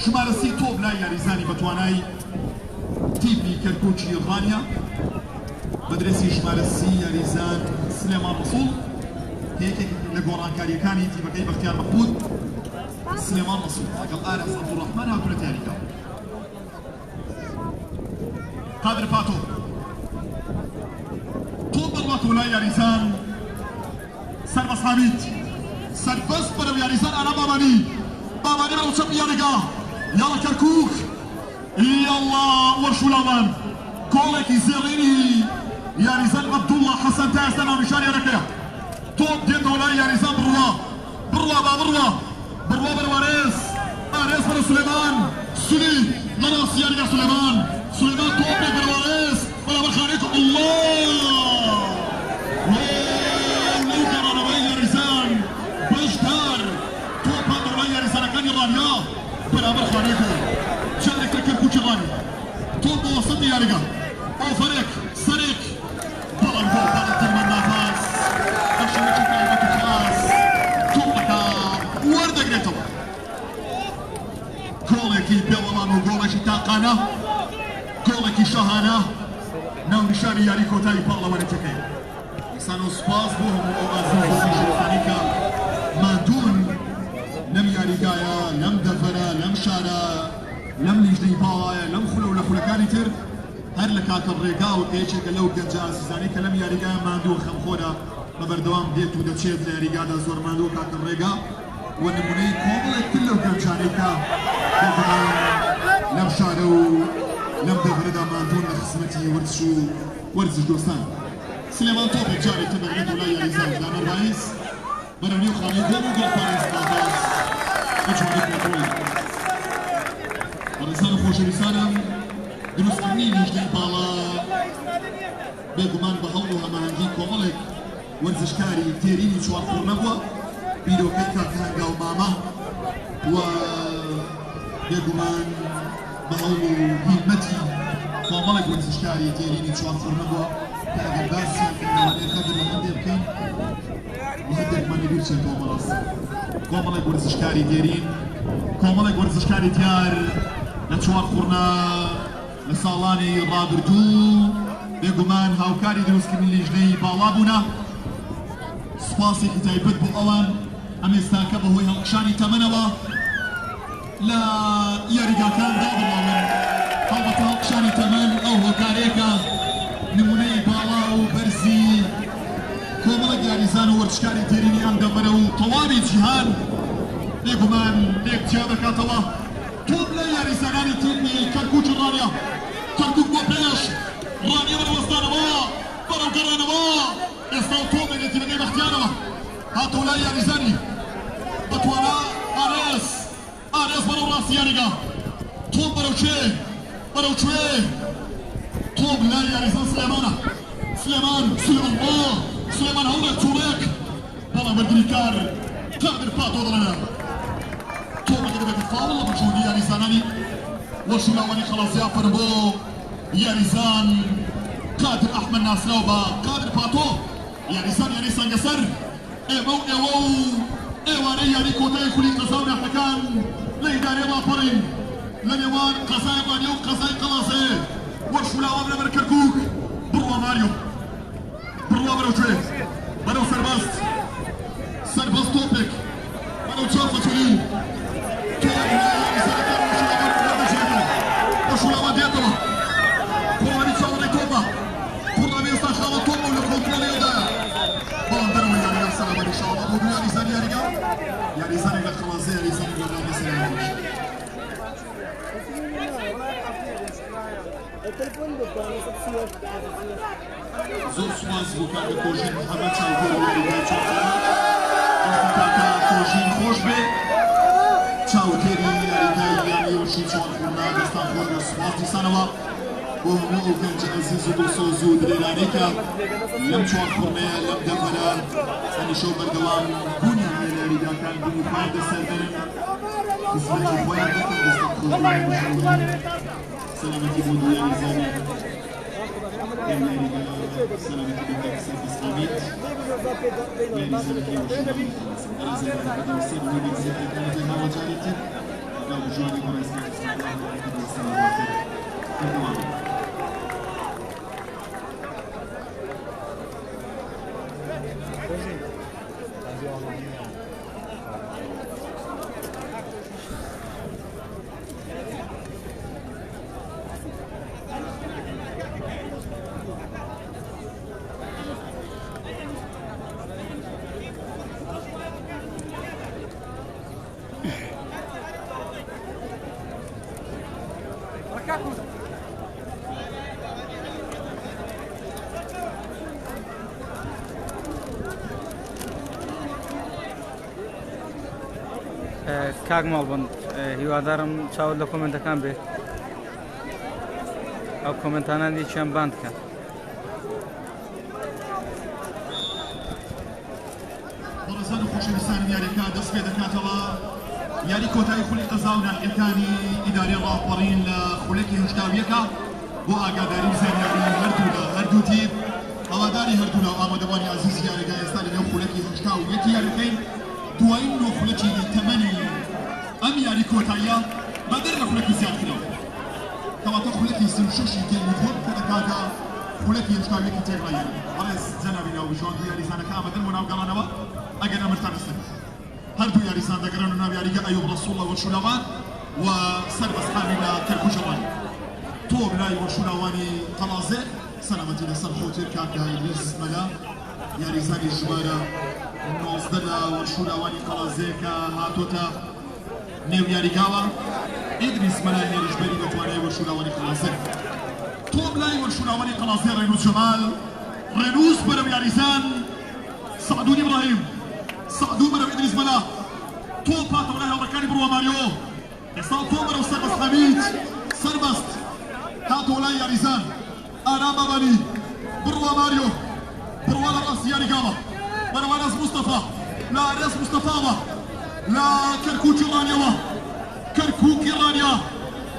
S1: ژمارە سی تۆپ لای یاریزانی بەتوانای تیپی کەرکووکی ڕانیا بەدرێسی ژمارە سی یاریزان سلێمان ڕەسوول یەکێک لە گۆڕانکاریەکانی تیمەکەی بەختیار مەحموود سلێمان ڕەسوول لەگەڵ ئارەس عەبدوڕەحمان هاتوونەتە یاریگا قادر پاتۆ تۆپ دەڕواتەوە لای یاریزان سەربەست حامید سەربەست بەرەو یاریزان ئارام بابانی بەرەو چەپی یاریگا یاڵە کەرکووک یاڵڵا وەرشولاوان گۆڵێکی زێڕینی یاریزان عەبدوڵڵا حەسەن تا ئێستا ناونیشانی یارەکەیە تۆپ دێتەوە لای یاریزان بڕوا بەرەو ئارێز بەرەو سولێمان سولی لە ڕاستی یاریگا سولێمان تۆپێک بەرەو ئارێز بەرامبەر خانێک ئەڵڵا لەو گەڕانەوەی یاریزان بەشدار تۆپان دەوڵای یاریزانەکانی ڕانیا بەرامبەر خانێک جارێک لە کەرکووکی ڕانیا تۆپ بۆ وەسەتی یاریگا ئۆفەرێک سەرێک بەڵام گۆڵ بەڵەتر من نافاس بەشێکی تایبەت و گۆڵێکی تاقانە گۆڵێکی شەهانە ناو نیشانی یاری کۆتایی پاڵەوانێتەکەی ئێسان و سوپاس بۆ هەموو ئەو ئازیزانی شێخانی کە مادوون لەم یاریگایە لەم دەفەرە لەم شارە لەم لیژنەی باڵایە لەم خولە و لە خولەکانی تر هەر لە کاکە ڕێگا و یەکێکە لەو گەنجە ئازیزانی کە لەم یاریگایە ماندوو خەمخۆرە بە بەردەوام دێت و دەچێت لە یاریگادا زۆر ماندوو کاکە ڕێگا و نمونەی کۆمەڵێک تر لەو گەنجانەی کە لەم شارە و لەم دەفرەدا ماندوون لە خزمەتی وەرزش دۆستان سلێمان تۆپێک جارێک تر بەغێت و لای یاریزان دانەر ڕایس بەرەو نێو خانەی گۆڵ و گۆڵپارێز باغاز بەجوانێک کۆنتڕۆڵی بەڕێزان و خۆشەویستانم دروستکردنی لیژنەی باڵا بێگومان بە هەوڵ و هەماهەنگی کۆمەڵێک وەرزشکاری تێرینی چوارخۆڕ نەبووە بیرۆکەی کاکە هەنگاو مامە و بێگومان بە هەوڵ و هیمەتی کۆمەڵێک وەرزشکاری تێرینی چوارخۆڕ نەبووە کە ئەگەر باسییان کردنەوەی خەدر لە هەندێک بکەین و هەندێکمانی بیرچێتەوە بەڕاست کۆمەڵێک وەرزشکاری تێرین کۆمەڵێک وەرزشکاری دیار لە چوارخۆڕە لە ساڵانی ڕابردوو بێگومان هاوکاری دروستکردنی لیژنەی باڵا بوونە سوپاسێکی تایبەت بۆ ئەوان ئەم ئێستاکە بەهۆی هەڵقشانی تەمەنەوە لە یاریگاکان دابڕاون هەڵبەتە هەڵقشانی تەمەن ئەو هۆکارەیەکە نمونەی باڵا و بەرزی کۆمەڵێک یاریزان و وەرزشکاری تێرینی ئەم دەبەرە و تەواوی جیهان بێگومان لێک جیا دەکاتەوە تۆم لە یاریزانانی تیمی کەرکووک و ڕانیا کەرکووک بۆ پێش ڕانیا بەرەوەستانەوە بەرەو گەڕانەوە ئێستا و تۆم بێنێتی بەگەی بەختیارەوە هاتەوە لای یاریزانی بەتوانە ئارێز بەرەو ڕاستی یاریگا تۆم بەرەو چێ بەرەو کوێ تۆم لای یاریزان سلێمانە سلێمان هەوڵێک تووڕێک بەڵام بەرگریکار قادر پاتۆ دەڵێنە تۆمەکە دەبێتە فاڵ لە بەچوونی یاریزانانی وەشولاوانی خەڵاسیا فەر بۆ یاریزان قادر ئەحمەد ناسراو بە قادر پاتۆ یاریزان یاری سەنگەسەر ئێمە و ئێوە و ئێوارەی یاری کۆتایی خولی قەزا و ناحەکان لە ئیدارەیە باپەڕین لە نێوان قەزای وانیە و قەزای قەڵاسێ وەشولاوان لەبەر کەرکووک بڕوا ماریۆ بڕوا بەرەو کوێ بەرەو سەربەست تۆپێک بەرەو چاو فەچولی وەشولاوان دێتەوە پۆڵانی چاوەڕێی تۆپە پوڕانی ئێستا خاوە تۆپە و لە کۆنترۆڵیەدایە بەڵام دەرەوە یاریگا سەلامەتی شاوە بۆ دوو یاریزان یاریگا یاریزانێک لە خەڵازە یاریزانێک لە ڕامە سەلامەتیش زۆر سوپاس بۆ کاکە کۆژین محەممەد چاوگۆر یاریگای چاوەڕێ کاکە کۆژین خۆش بێ چاوتێری یاریگای یانی وەشی چوارخۆڕە دەستان خۆر بە سوپاس دیسانەوە بۆ هەموو ئەو گەنج ئەزیز و دڵسۆز و درێرانەی کە لەم چوارخۆڕەیە لەم دەفەرە هەمیشە و بەردەوام بوونیان لە یاریگاکان بوون و خۆیان دەسەردەرن خزمەتی خۆیان دەکەن دەستان خۆر سلامەتی بۆ دوو یاریزانی سلامەتی بۆ کاکسەر ئیسلامیت یاریزانەکەی وەشولاوان هاوەجارێتر لا بجوانی بەڕێزکار
S2: کاک ماڵبند هیوادارم چاوت لە کۆمنتەکان بێت ئەو کۆمنتانان دیچیان باند کە
S1: بەڕێزان و خۆشەویستان یاریەکە دەست پێ دەکاتەوە یاری کۆتایی خولی قەزا و ناحیەکانی ئیدارەی ڕاپەڕین لە خولێکی هەشتاویەکە بۆ ئاگاداری و زانیاری هەردوو تیپ هەواداری هەردوو لە ئامادەوانی عەزیز یاریگا ئێستا لەنێو خولێکی هەشتا و یەکی یاریەکەین دوایین نۆ خولەکی تەمەنی ئەم یاری کۆتاییە بەدەر لە خولەکی زیادکرەوە ولكن يشتاقك تغير ورز جنابي ناو جوان دو ياريزان كامل المناو قالنا أجنا مرتبسن هردو ياريزان دقرنا نبي ياريجا أيوب رسول الله والشلوان وسرب أصحابي لا كركو جواني توب لاي والشلواني قلازة سلامتي لسر حوتير كاكا إدريس ملا ياريزان الجبارة نوزدلا والشلواني قلازة كهاتوتا نيو ياريجاوا إدريس ملا ياريجبري بتواني والشلواني قلازة توب لاي والشلواني قلازة رينوس جمال رينوس برو ياريزان سعدون إبراهيم سعدون برو إدريس ملا توب هاتو لاي وركاني برو ماريو إصال توب برو سربس حميد سربست هاتو لاي ياريزان أنا باباني برو ماريو برو على راس ياريجاوا برو راس مصطفى لا راس مصطفى لا كركوكي رانيا كركوكي رانيا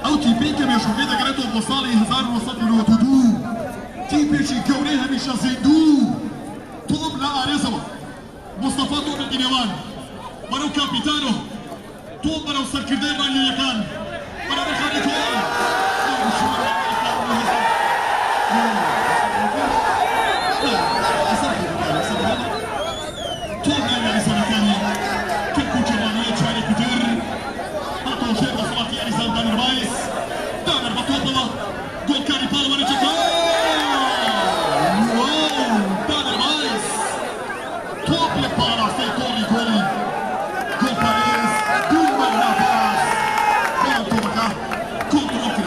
S1: او تيبي كما يشوفي اذا قريتو بوصالي هزار وسط له تودو تيبي شي كوريها مش زيدو طوب لا اريزوا مصطفى طوب الدنيوان برو كابيتانو طوب برو سركردي رانيا يكان برو خالي طوب طوب يعني سنتاني كركوكي رانيا تشاري كتير شيء بصلاتي أريزان دانر بايس دانر بطوطلة جول كاري باور جدا واو دانر بايس توب لبارا سيتوري جولي جول باريس دوما نافاس كونتوكا كونتوكا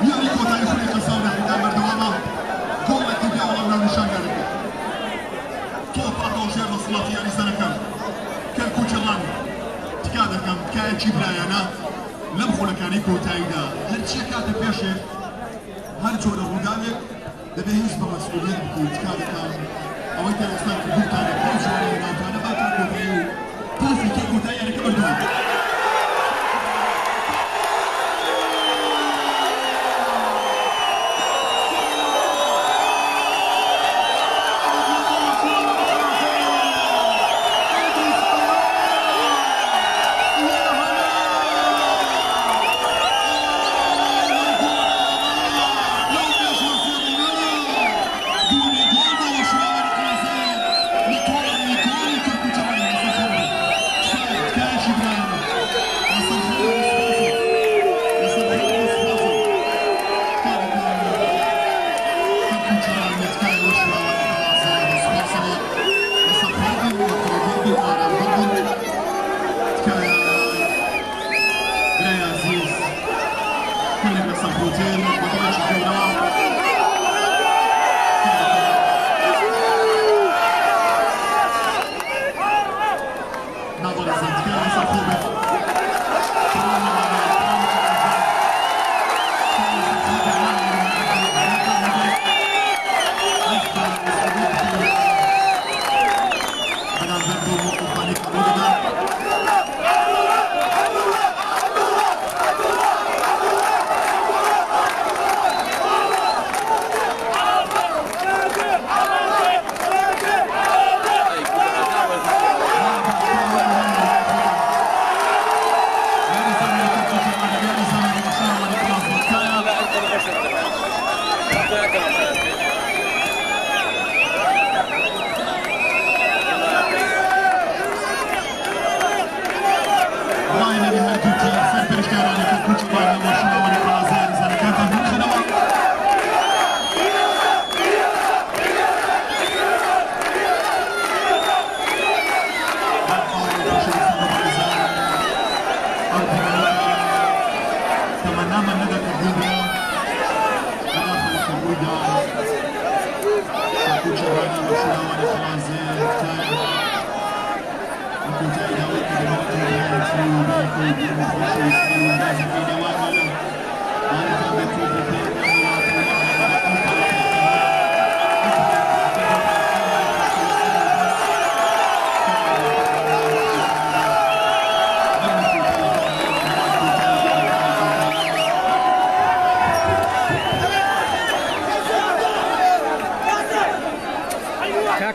S1: يعني كوتا يخلي قصاونا حتى مردواما جول الكبيرة ولا من نشان ذلك توب أطول شيء بصلاتي أريزان كان كوتشراني كذا كم كان جبرايانا لم خلكاني كوتايدا هرشي كذا بيشه هرجو الرجال ده بيهز بمسؤولية بكوت كذا كم أو أنت أصلاً كوتا ده كوتشاني أنا باتر كوتايو توفي كي كوتاي أنا كبر دوم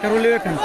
S2: करो लेकिन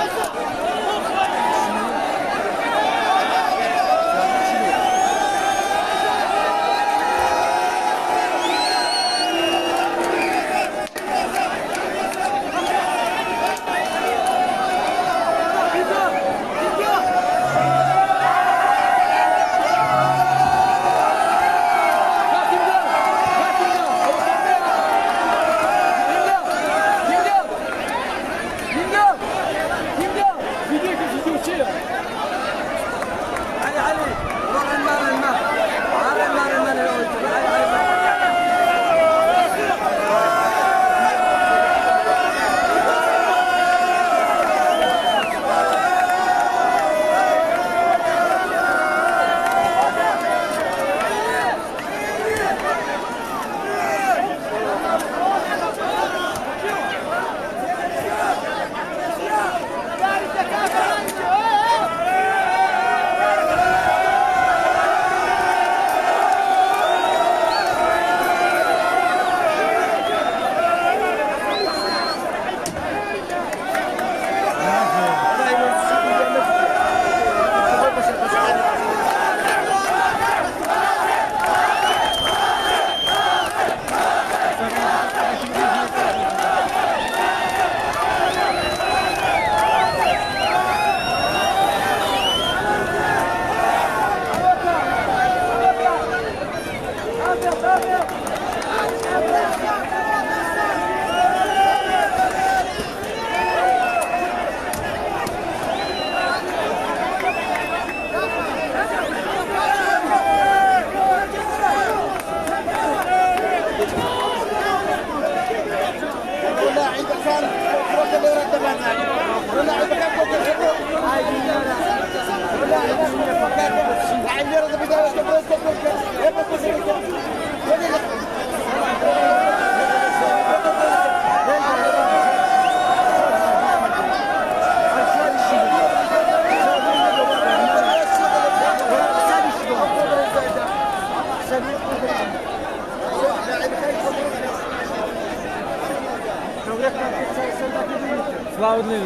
S2: سلااوت لێ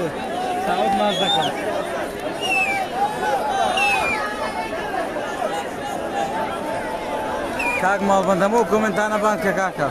S2: ساوت ماز دەکەم کاک ماڵبەندەمە و کۆمنتانە بان کە کاکە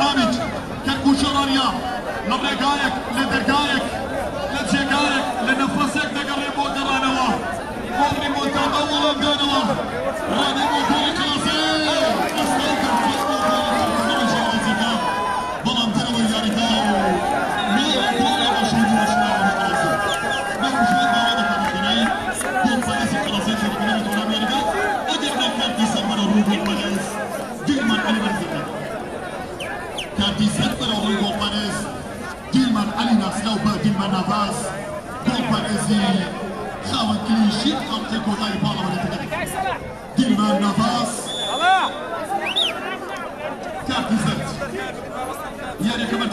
S1: حامد كركوش رانيا للرقايق لدقايق لجيقايق لنفسك دقري بودرانوا بودري مونتانا ولا بيانوا راني مونتانا كلاسي استوكر فيسبو بودري جوازيكا بلانتنا وياريكا ما يقول مشهود وشنا وكلاسي ما وجود بوانا كارخيني بول فايسي كلاسي شركنا وتونا ميريكا أجرنا كارتي سمر روبي ماليس ديلمان علي مرزيكا كارتي سمر روبي ماليس ديلمان علي ناسلوبا ديلمان نافاس جول باريزي خاون كليشيت أنتيكو تاي بالا ولتك ديلمان نافاس كارتي زرت يعني كمان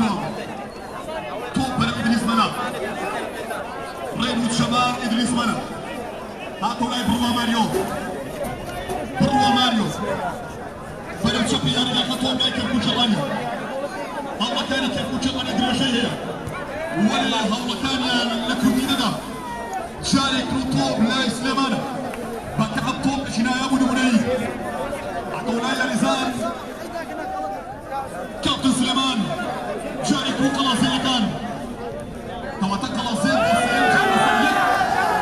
S1: توب برا إدريس ملا ريموت شمال إدريس ملا هاتو لاي بروا ماريو برا تشوبي يعني لقطوا لاي كركوشراني هلا كان كركوشراني درجة ولا هلا كان لكروتينا دا شارك روتوب لا سليمان بكعب توب جنايا بنوني عطونا يا رزان كابتن سليمان شارك رو قلازي كان توتا قلازي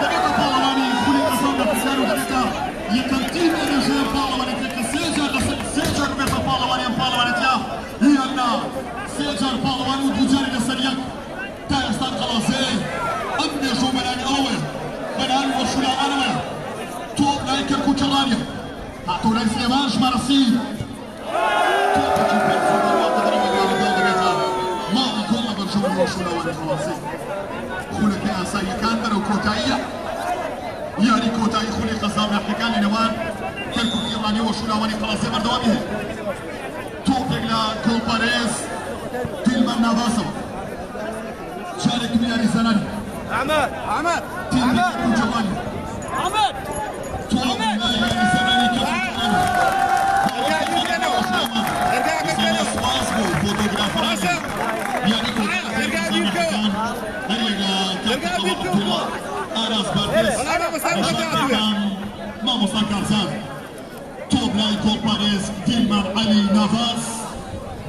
S1: دقيقة بالواني خلي أصابنا بسيارو دقيقة يكنتين إنجير بالواني تلك سيجر بيتا بالواني تلا هي أنا سيجر بالواني ودوجاري لسريك تايستان قلازي أبني جو مناني أوي مناني وشولا أنوي توب لايكر كوشرانيا هاتو لاي سليمان شمارسي توب جيبين سليمان ما أقول برجوني وشولا واني خلاصي خلك يا ساي كاندر وكوتاية يعني كوتاي خلي قصام يحكي لنوان كركو إيراني وشولا واني خلاصي مردوامي توب رجلا كول باريس تيلمان نافاسو شارك مياري زناني
S3: عماد
S1: تيلمان كوجواني توب مياري زناني ديلمان علي نافاس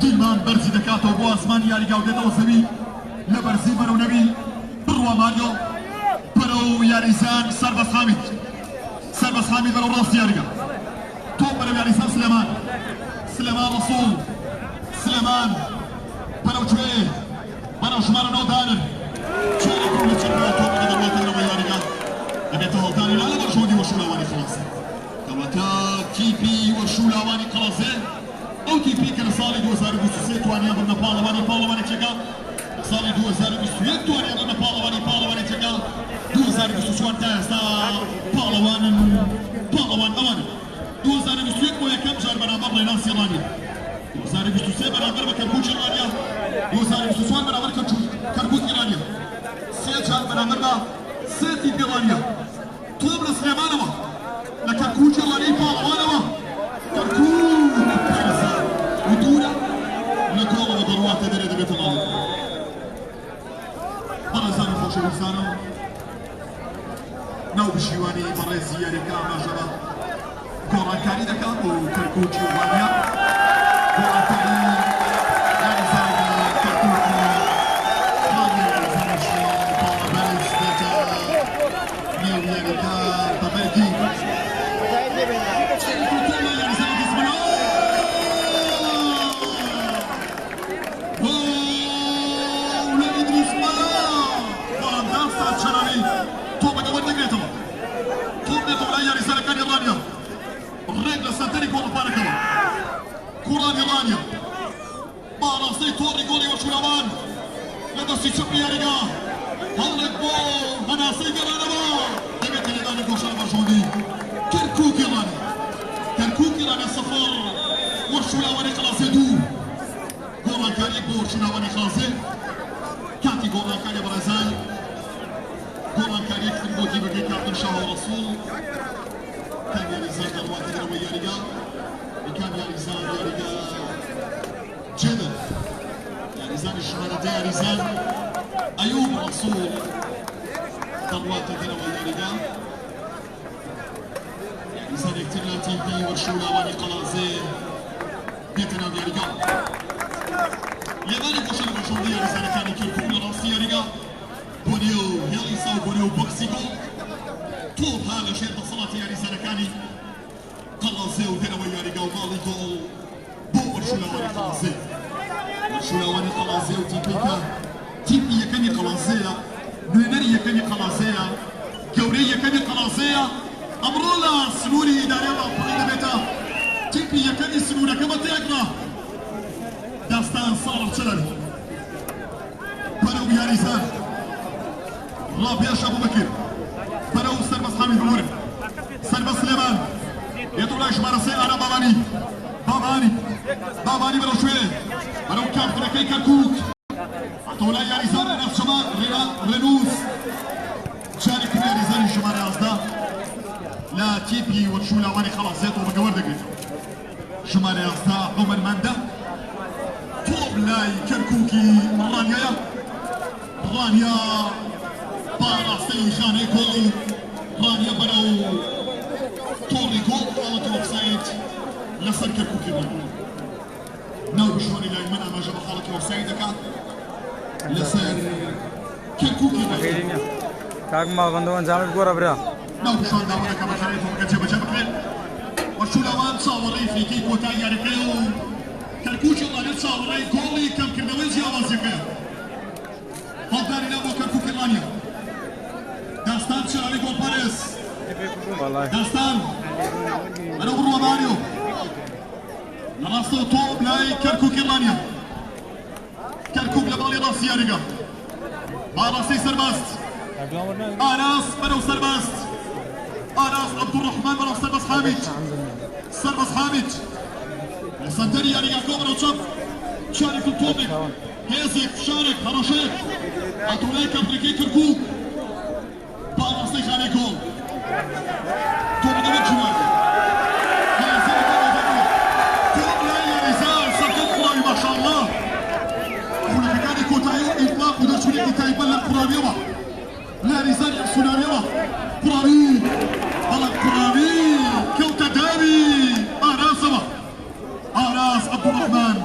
S1: ديلمان برزي دكاتو بو اسماني ياري جودة وسبي لبرزي برو نبي بروا ماريو برو ياريزان سربس حامد برو راس ياريجا توب برو ياريزان سليمان رسول سليمان برو جوي برو شمارا نو دانن شارك كل شيء توب برو دلوقتي ياريجا أبيته هالتاني لا برشودي وشولاواني خلاص كواتا تيبي وشولاواني خلاص او تيبي كان صالي 2023 تواني ابن بالواني تشيكا صالي 2023 تواني ابن بالواني تشيكا 2023 تاستا بالوان اوان 2023 مو يكم جار برابر لناس يراني 2023 برابر بكركوش ايرانيا 2023 برابر كركوش ايرانيا سيجار برابر سيتي ايرانيا توب لسليمانова لكركوش ايراني بالوانова كركوش ودولا لكولا وضروات تدري دبيت الله برزاني خوش بزانو نو بشيواني برزي ياريكا ماجرا كوران كاري دكا وكركوشي وانيا كوران كاري يعني زايد كركوشي هاني زانشي بالا باريس داتا نيو ياريكا تبركي كرة إيرانيا باراسي توري غولي وشولامان لدى تشوبي ياريغا هلك بو مناسي إيرانيا دقيقة إيراني كوشال برجوني كركوك إيراني صفر وشولاواني خلاصي دو غوران كاري بو وشولاواني خلاصي كاتي غوران كاري برازاي غوران كاري كتن بوتي بقي كابتن شاه رسول كان ياريزان درواتي دروي ياريغا كان ياريزان جدا ياريزان الشمالة ياريزان أيوب رسول درواتي دروي ياريغا ياريزان اكتر لا تيبي وشولا واني قلازي بيتنا ياريغا لێوانی بۆشە لە بەشەوەندی یاریزانەکانی کەرکووک لە ڕاستی یاریگا بۆ نێو هێڵیسا و بۆ نێو بۆکسی گۆڵ تۆپ ها لە ژێر دەسەڵاتی یاریزانەکانی قەڵازێ و دەرەوەی یاریگا و ماڵی گۆڵ بۆ وەرشولاوانی قەڵازێ وەرشولاوانی قەڵازێ و تیپێکە تیپی یەکەمی قەڵازەیە نوێنەری یەکەمی قەڵازەیە گەورەی یەکەمی قەڵازەیە ئەمڕۆ لە سنووری ئیدارەی ڕاپەڕی دەبێتە تیپی یەکەمی سنوورەکە بە تێکڕا داستان ساڵح چەلەوی بەرەو یاریزان ڕابێش ئەبوبەکر بەرەو سەربەز حامید بوور سەربەز سلێمان دێتە لای ژمارە سێ ئارا بابانی بابانی بەرەو شوێنێ بەرەو کارتەکەی کەرکووک هاتەوە لای یاریزان ڕێناز شەمان ڕێنووس جارێک یاریزانی ژمارە 11 لا تیپی وەرشولاوانی خەڵازێتەوە بەگەوەر دەگرێتەوە ژمارە 11 عومەرمەندە تۆپ لای کەرکووکی ڕانیایە ڕانیا باڕاستەی خانەی گۆڵ ڕانیا بەرەو تۆڕی گۆڵ ئەڵەتی ئۆفساید لەسەر کەرکووکی ڕانیا ناو بشوەری لای من ئاماژە بە حاڵەتی ئۆفسایدەکە لەسەر کەرکووکی ڕانیا
S2: کاک ماڵبەندەوە ئەنجامت گۆڕە برا
S1: ناو بشوەر داوەرەکە بەخەرێتەوە کە جێبەجێ بکرێت وەرشولاوان چاوەڕێی فێکی کۆتای یاریەکەی و کەرکووکی ڕانیا چاوەڕێی گۆڵی کەمکردنەوەی جیاوازیەکەیە هەڵداری نەبوو کەرکووکی ڕانیا داستان چراوی گۆڵپەرێز داستان ئەرە بڕوە ماریۆ لە ڕاستەوە تۆپ لای کەرکووکی ڕانیا کەرکووک لە باڵی ڕاستی یاریگا باڕاستی سەربەست ئاراس بەرەو سەربەست ئاراس عەبدوڕەحمان بەرەو سەربەست حامید سەربەست حامید لە سەنتەری یاریگا کۆ بەرەو چەپ شارێک و تۆپێک هێزێک فشارێک هەڕەشەیەک هاتەوە لای کەرتەکەی کەرکووک باڕاستی خانەی گۆڵ تۆپ دەبێت جوان تۆپ لای یاریزان سەرکەوت قوڵاوی ماشاءالله خولەکەکانی کۆتایی و ئیطلاق و دەرچوونێکی تایبەت لە قوڕاویەوە یاریزانی ئەفسوناویەوە قوڕاوی بەڵام قوڕاوی کەوتە داوی ئاراسەوە ئاراس عەبدوڕەحمان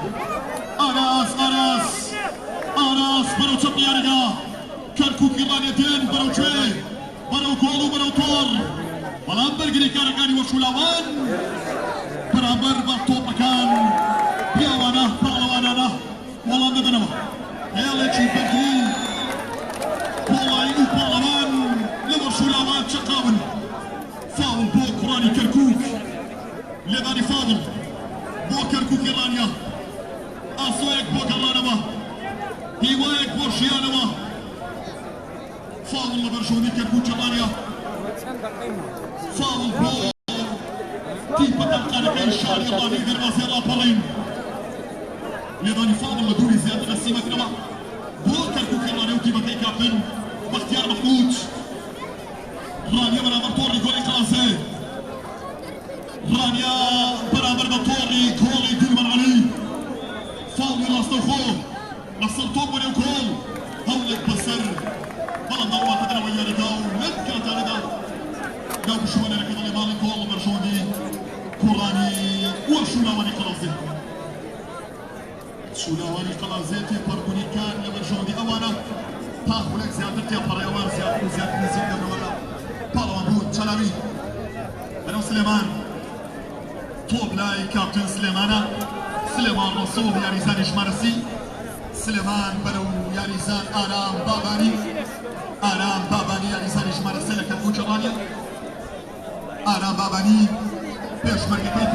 S1: ئاراس بەرەو چەپ یاریگا کەرکووکی ڕانیا دێن بەرەو کوێ بەرەو گۆڵ و بەرەو تۆڕ بەڵام بەرگریکارەکانی وەرشولاوان بەرامبەر بە تۆپەکان پیاوانە پاڵەوانانە وەڵام دەدەنەوە هێڵێکی بەرگری پۆڵایی و پاڵەوان لە وەرشولاوان چەقاون فاول بۆ کوڕانی کەرکووک لێدانی فاول بۆ کەرکووکی ڕانیا ئاسۆیەک بۆ گەڕانەوە هیوایەک بۆ ژیانەوە فاول لە بەرژەوەندی کەرکووکی ڕانیا فاول بۆ تیپە دەرقانەکەی شاری ڕانی دەروازەی ڕاپەڕین لێدانی فاول لە دووری زیاتر لە 30 مەترەوە بۆ کەرکووکی ڕانیا و تیپەکەی کاپتن بەختیار مەحموود ڕانیا بەرامبەر تۆڕی گۆڵی قەڵازێ ڕانیا بەرامبەر بە تۆڕی گۆڵی دیلمەن عەلی فاوڵی ڕاستەوخۆ لەسەر تۆپ بۆ نێو گۆڵ هەوڵێک بەسەر بەڵام داواتە دەرەوەی یاریگا و لەم کاتانەدا ناو بشوێنەرەکە دەڵێ ماڵی گۆڵ لە بەرژەوەندی کوڕانی وەرشولاوانی قەڵازێ شولاوانی قەڵازێ تێپەڕبوونیکان لە بەرژەوەندی ئەوانە پاخولێک زیاتر تێپەڕێەوە زیاتر و زیاتر نزیک دەبنەوە لە پاڵەوان بوون چەلاوی بەرەو سلێمان تۆپ لای کاپتن سلێمانە سلێمان ڕۆسۆڵ یاریزانی ژمارە 30 سلێمان بەرەو یاریزان ئارام بابانی یاریزانی ژمارە 3 لە کەرکووکی ڕانیا ئارام بابانی پێشمەرگەکەی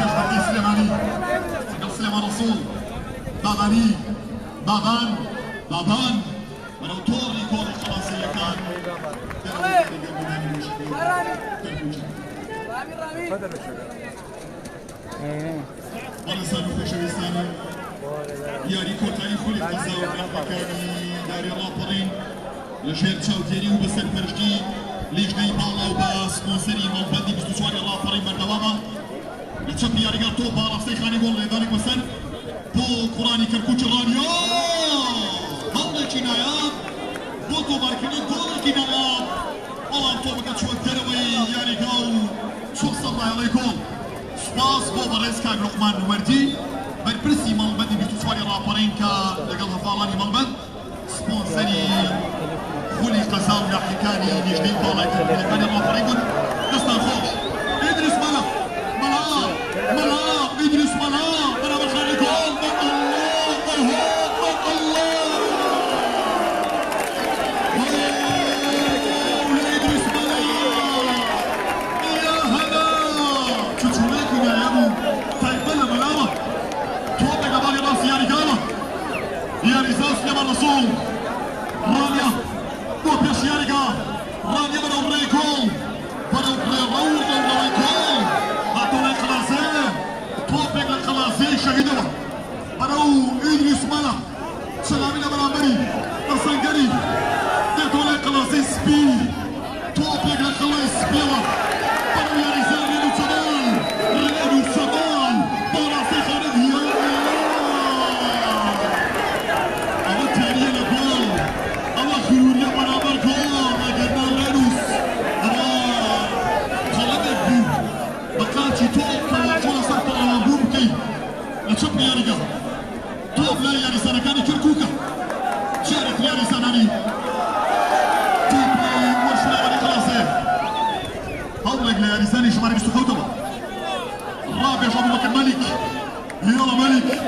S1: سلێمانی لەگەڵ سلێمان ڕۆسۆڵ بابان بەرەو تۆڕی گۆڵی قەڵازەیەکان بەڵێزان و خۆشەویستانی یاری کۆتایی خولی قەزا و براقەکانی داری ڕاپەڕین لەژێر چاودێری و بەسەرپەرشتی لیژنەی باڵا و بە سپۆنسەری ماڵبەندی 24 ڕاپەڕین بەردەوامە لە چەپی یاریگا تۆپ باڕاستەی خانی گۆڵ لێدانی بەسەر بۆ کوڕانی کەرکووکی ڕانیا هەڵێکی نایاب بۆ تۆمارکردنی گۆڵێکی نایاب بەڵام تۆپەکە چوە دەرەوەی یاریگا و چوە سەر لایەڵەی گۆڵ سپاس بۆ بەڕێز کاک لوقمان وەردی برپرسی مەڵبەندی 24 راپەڕینکە لەگەڵ هەفاڵانی مەڵبەند سپۆنسەری خولی قەزام ناحیەکانی نیژدەی باڵای تەلەڤیزیۆنەکانی راپەڕین بوون. دەستان خۆش ئیدریس مەلا ئیدریس مەلا بەرامبەر خانە گۆڵ الرسول رانيا بوبيش يارجا رانيا بدو ريكول بدو ريكول هاتو لي خلاصي توبيك لخلاصي شهيدوا بدو إدريس مالا سلامي لبرامبري السنجري هاتو لي خلاصي سبي توبيك لخلاصي سبيوا بدو ياريزان ريدو سبال براسي خارج شوف يا رجال توب لا يا رجال كان كركوكا شارك يا رجال توب لا وش لا ولا خلاص هضلق يا رجال ايش ماري بسخوته رابع ابو بكر ملك يلا ملك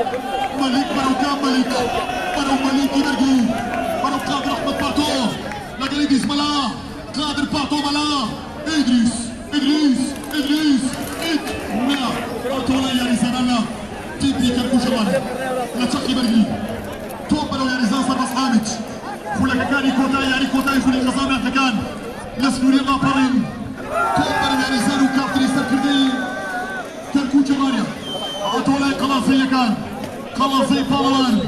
S1: برو كان ملك يبرقي برو قادر احمد بارتو لقى ادريس ملا قادر بارتو ملا ادريس لا بارتو لا يا رجال الله تيبي كركوشمان لا تشقي برقي توبرو يا رزان صربس حامد فولا كاكاني كوتاي ياري كوتاي فولي قزامي احتكان لسنوري الغابرين توبرو يا رزان وكافتري سركردي كركوشة ماريا عطولاي قلاصي كان قلاصي بالوان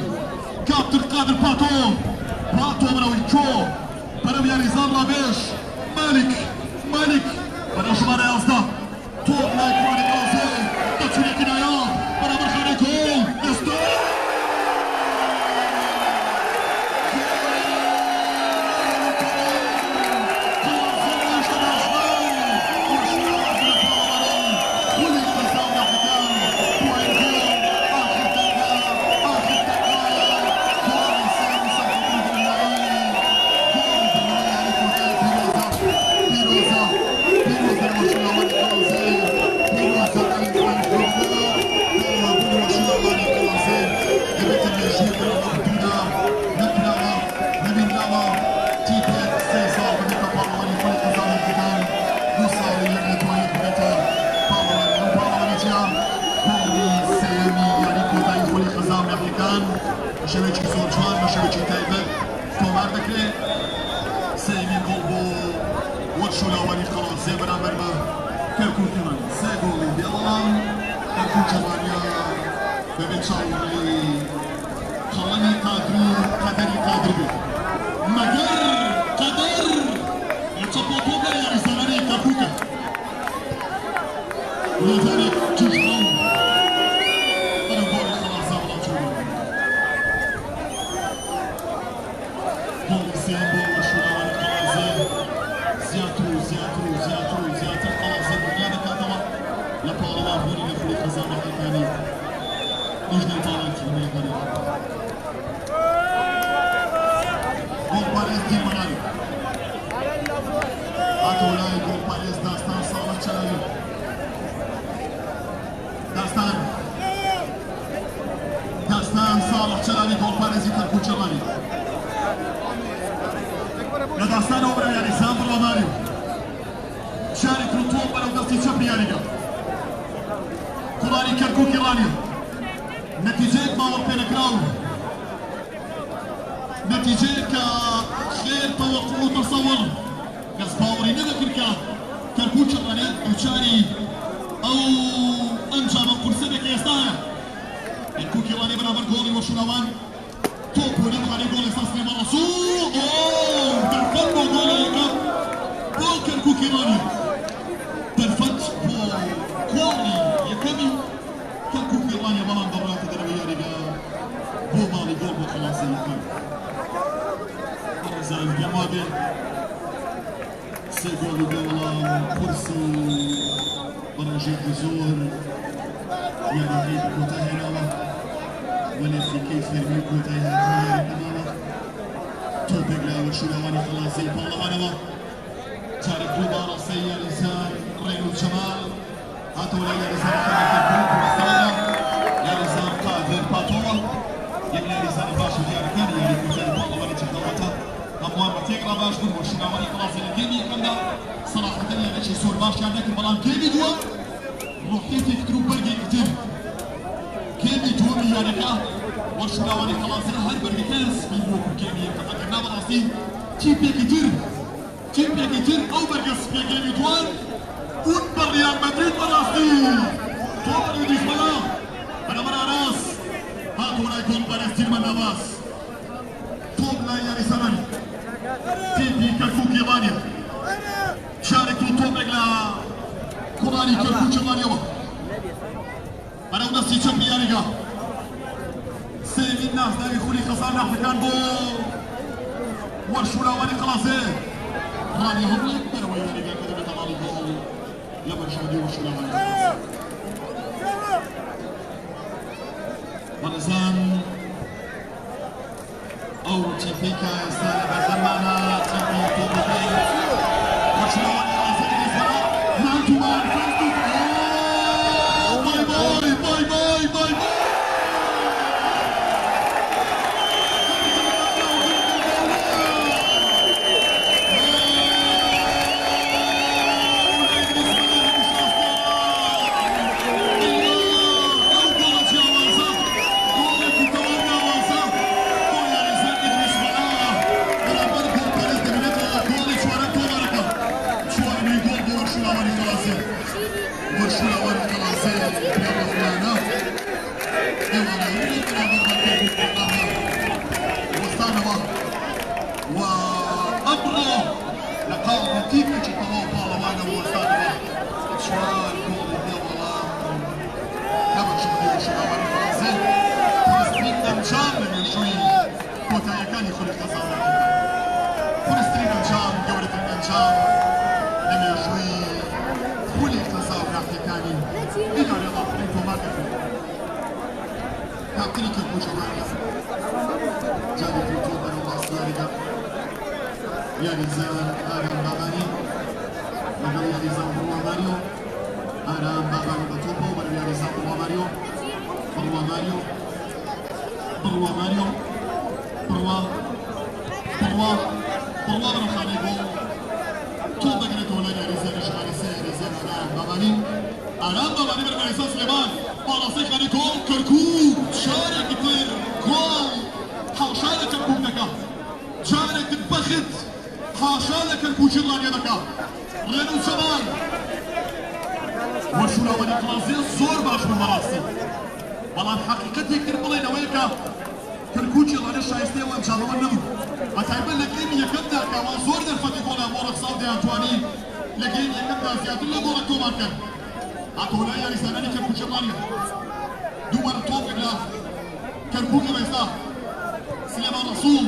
S1: كابتر قادر باتو براوي كو برو يا رزان رابيش مالك برو شماري أصدا توب لاي كواني قلاصي تاتشوني كنايا برابر خانه گل استاد شويتشي سولجوان ما شويتشي تايبر تومار دكري سيمي قلبو واتشو لاواني خلاص زي برامر ما كركو كمان سيغولي بيالام كركو جمانيا ببين شاولي خلاني قدري بي قدر يتشبو توبا يا رسالاني كركوكا لذلك تجرم زياتر خلاص المجال كاتوا لبارلا هوني لفلي خزانة حكاني نجد البالانس من الغريب جول باريس دي منالي أتولاي جول باريس داستان صالح شلالي داستان صالح شلالي جول باريس يتركو شلالي داستان أوبرا يعني سامبر وماريو شارك رطوب ولو دستي شبي ياريكا كراني كركوكي رانيا نتيجة باور بينكراو نتيجة كخير توقع وتصور كاس باوري نذكرك كركوكي رانيا دوشاري او انجا من قرصبك يستاهل الكوكي رانيا برابر جولي وشنوان توب ونبغى جول اساسي مرة سوء ترفضوا جولي بوكر كوكي رانيا ترفض كوالي يكمي كوكي رانيا بلان دورات دربية رجال بو مالي جول وخلاص يكمل زين جمادي سيجول دولا كرسي برجيت بزور يعني هيك كوتاهي ولسيكي سيرمي كوتاي هاتي تماما توبك لا وشلواني خلاص البرلمان تارك دوبارا سيا لسان رينو الجمال هاتو لا لسان خليفه الكوب والسلام يا لسان قادر باتوا يا لسان باشا ديال كان يا كوتاي البرلمان تحضرتها اموال تيقرا باش بن وشلواني خلاص الجيمي كنا صراحه يا شي صور باش عندك بلان كيمي دوا روحي تكترو برقي كتير كيمي تومي يانكا وشلواني خلاص هر برقي كاس بينو كيمي تفكرنا براسي تيبي كتير او برقص في كيمي توان ون ريال مدريد براسي تومي دي فلا انا مرا راس هاتو لا يكون براسي من نباس توم لا يا زمان تيبي كفوكي بانيا شاركوا تومك لا كوراني كركوچ مانيوا انا ونسي تشامبيونيغا سيمي الناس داوي خولي خسارنا حكان بو ورشولا واني خلاصي راني هم لك بروي يعني كذا بتمالي بول لما شادي ورشولا واني ونزان او تيبيكا سالبا زمانا تيبي توبي ورشولا واني خلاصي مان تو مان فيس باي يا رزان آرام باباني وقال يا رزان بروا ماريو آرام باباني بطوبو وقال يا رزان بروا ماريو بروا ماريو بروا خاليبو توبا كانت ولا يا رزان شغالسي يا رزان آرام باباني بروا رزان سليمان بالاسي خاليكو كركوب شارك كتير جول حاشا كركوب نكا جارك البخت حاشا لك البوجيران يدك رينو الجمال وشولا ولي كلازي زور باش من مراسي بلان حقيقتي كتير بلين ويكا كركوچي راني شايستي وان جالوان نبو اتايبن لكيم يكبدا كوان زور در فتي كولا مورك ساودي انتواني لكيم يكبدا زيادة لمورك تومان كان اتولا يا رسالاني كركوچيران دوبار توب إلا كركوكي ريسا سليمان رسول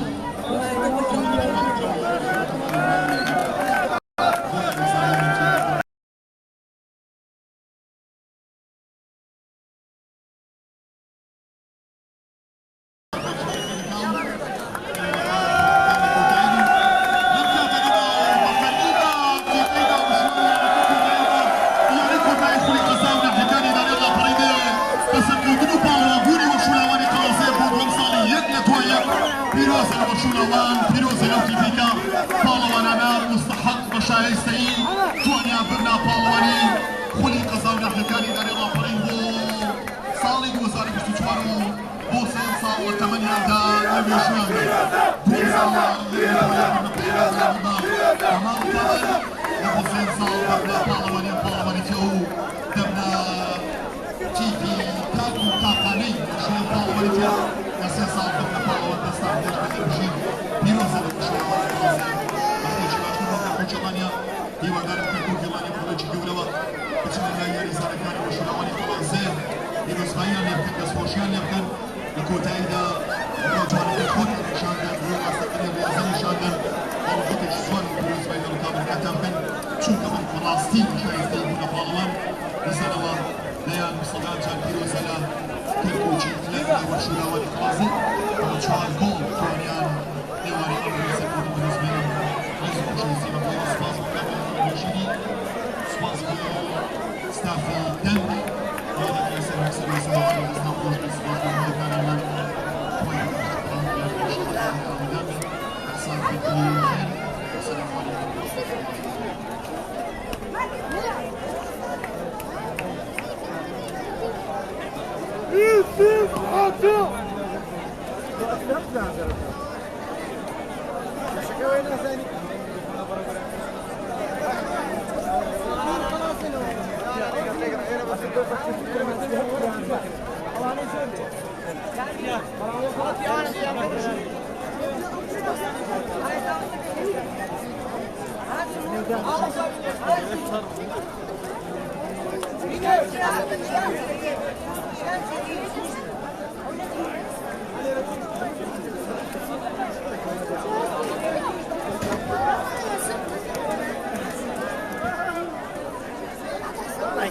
S1: كركوچی فلان وشیلا و خلاصی و چهار گل فانیان دیواری امروز بود و نزمین از خوشی و باز سپاس می‌کنم رشیدی سپاس استاف دم و دیگر سرمایه سپاس از نخوش سپاس می‌کنم پایین رشیدی دم احسان فکری خیر السلام علیکم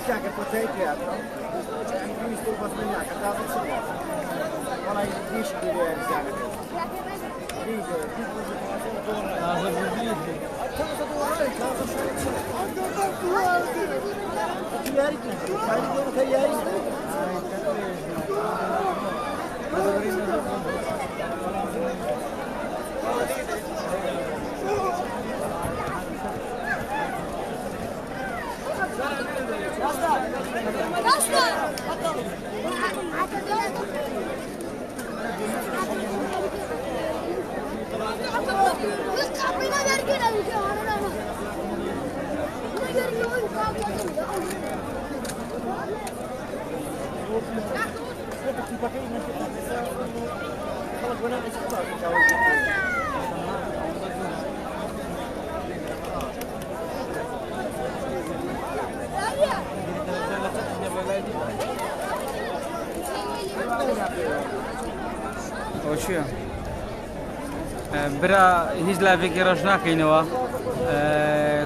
S3: Kijk, het wordt zeker, ja. Nu is het pas met mij, dat is het. Maar hij is niet weer zijn. Deze, dit is het gewoon. Ja, dat is niet. Kom eens door uit, laat ons kijken. Ja, ik weet het. Hij wil nog jij.
S2: وشيا برا هیچ لافێکی ڕەش ناکەینەوە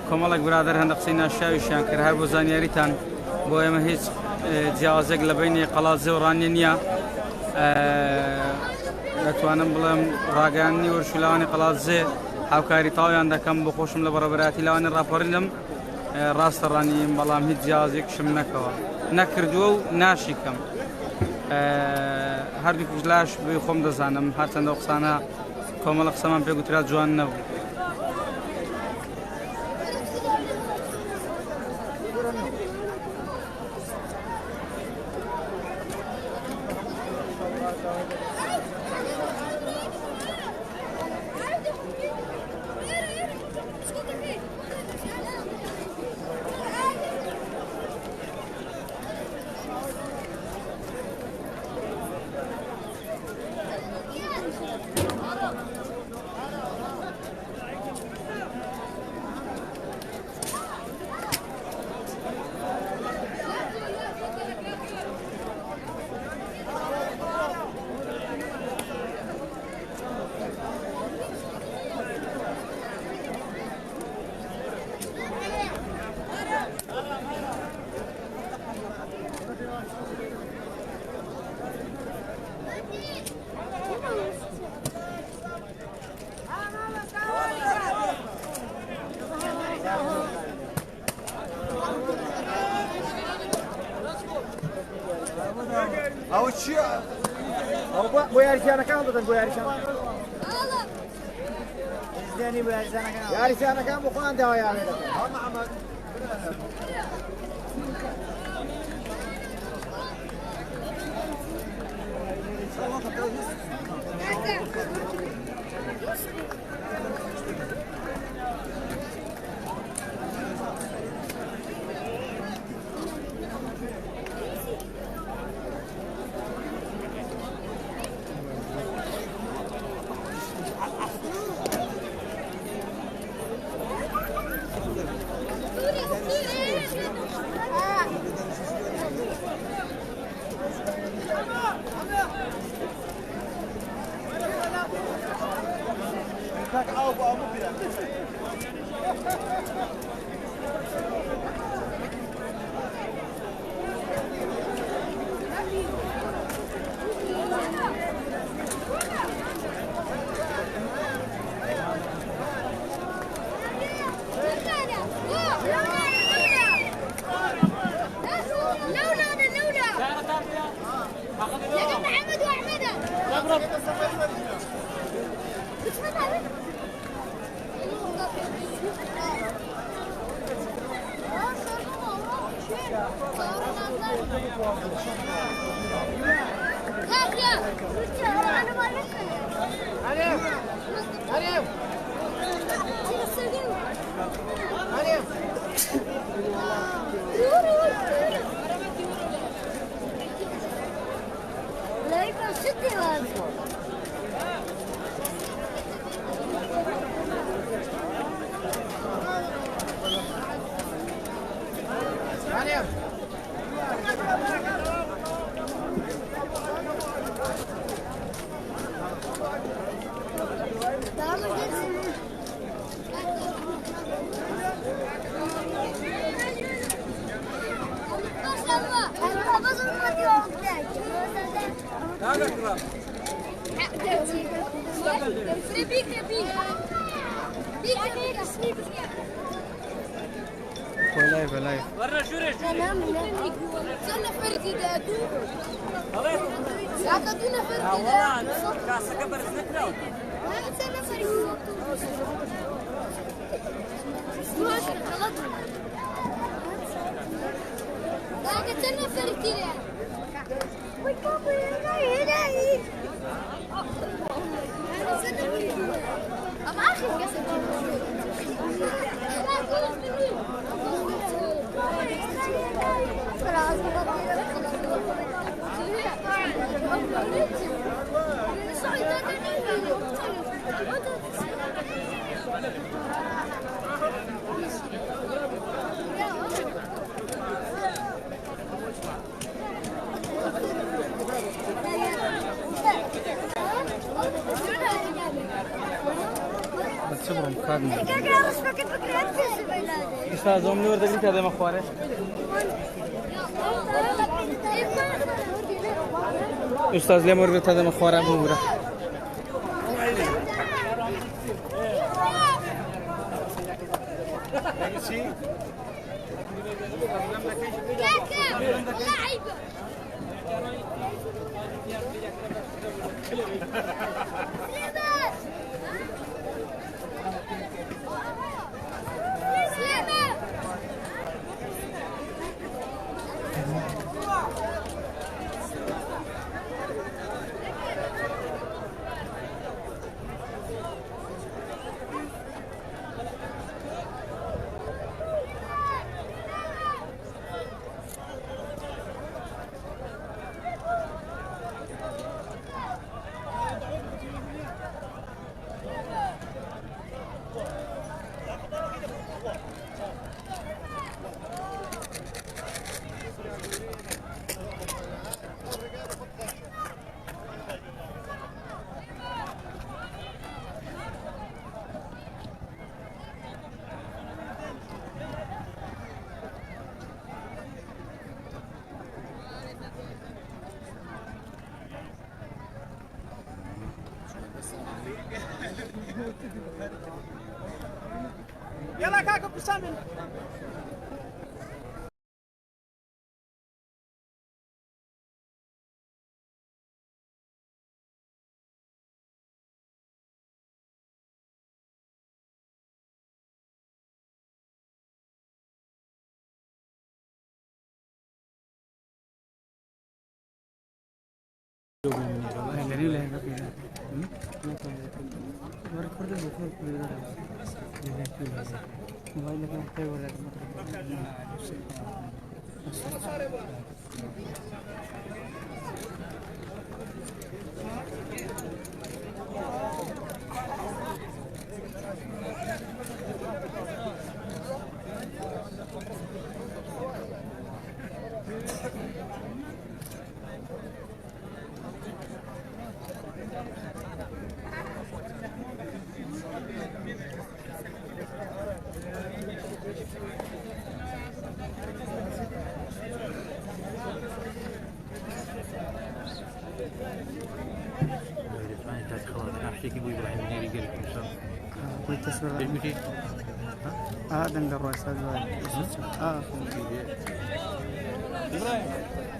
S2: کۆمەڵێک برادر هەندە قسەی ناشاویشیان کرد هەر بۆ زانیاریتان بۆ ئێمە هیچ جیاوازێک لە بینی قەڵازێ و ڕانیە نییە دەتوانم بڵێم ڕاگەیاندنی وەرشولاوانی قەڵازێ هاوکاری تاویان دەکەم بۆ خۆشم لە بەڕێبەراتی لاوانی ڕاپەڕینم ڕاستە ڕانیم بەڵام هیچ جیاوازێکشم نەکەوە نەکردووە و ناشیکەم هەردووکیش لاش بێ خۆم دەزانم هەرچەندە قسانە کۆمەڵە قسەمان پێگوترا جوان نەبوو
S3: او چی؟ او باید کار نکنم دادن باید کار. ازدانی باید کار نکنم. یاری کار نکنم بخوان دعای آمده. ها محمد.
S2: ولايف ولايف
S4: ورا شورش
S5: سنة فردي دادو لا تدونا فردي
S4: والله كاسة كبر سنة
S5: سنة فردي ماشي غلط لا سنة فردي أما آخر قصة
S2: صبرهم خادم استاذ عمري ورد لك هذا مخواره استاذ لي ورد هذا مخواره بمره
S3: يلا كاكا بسامي
S2: دنقر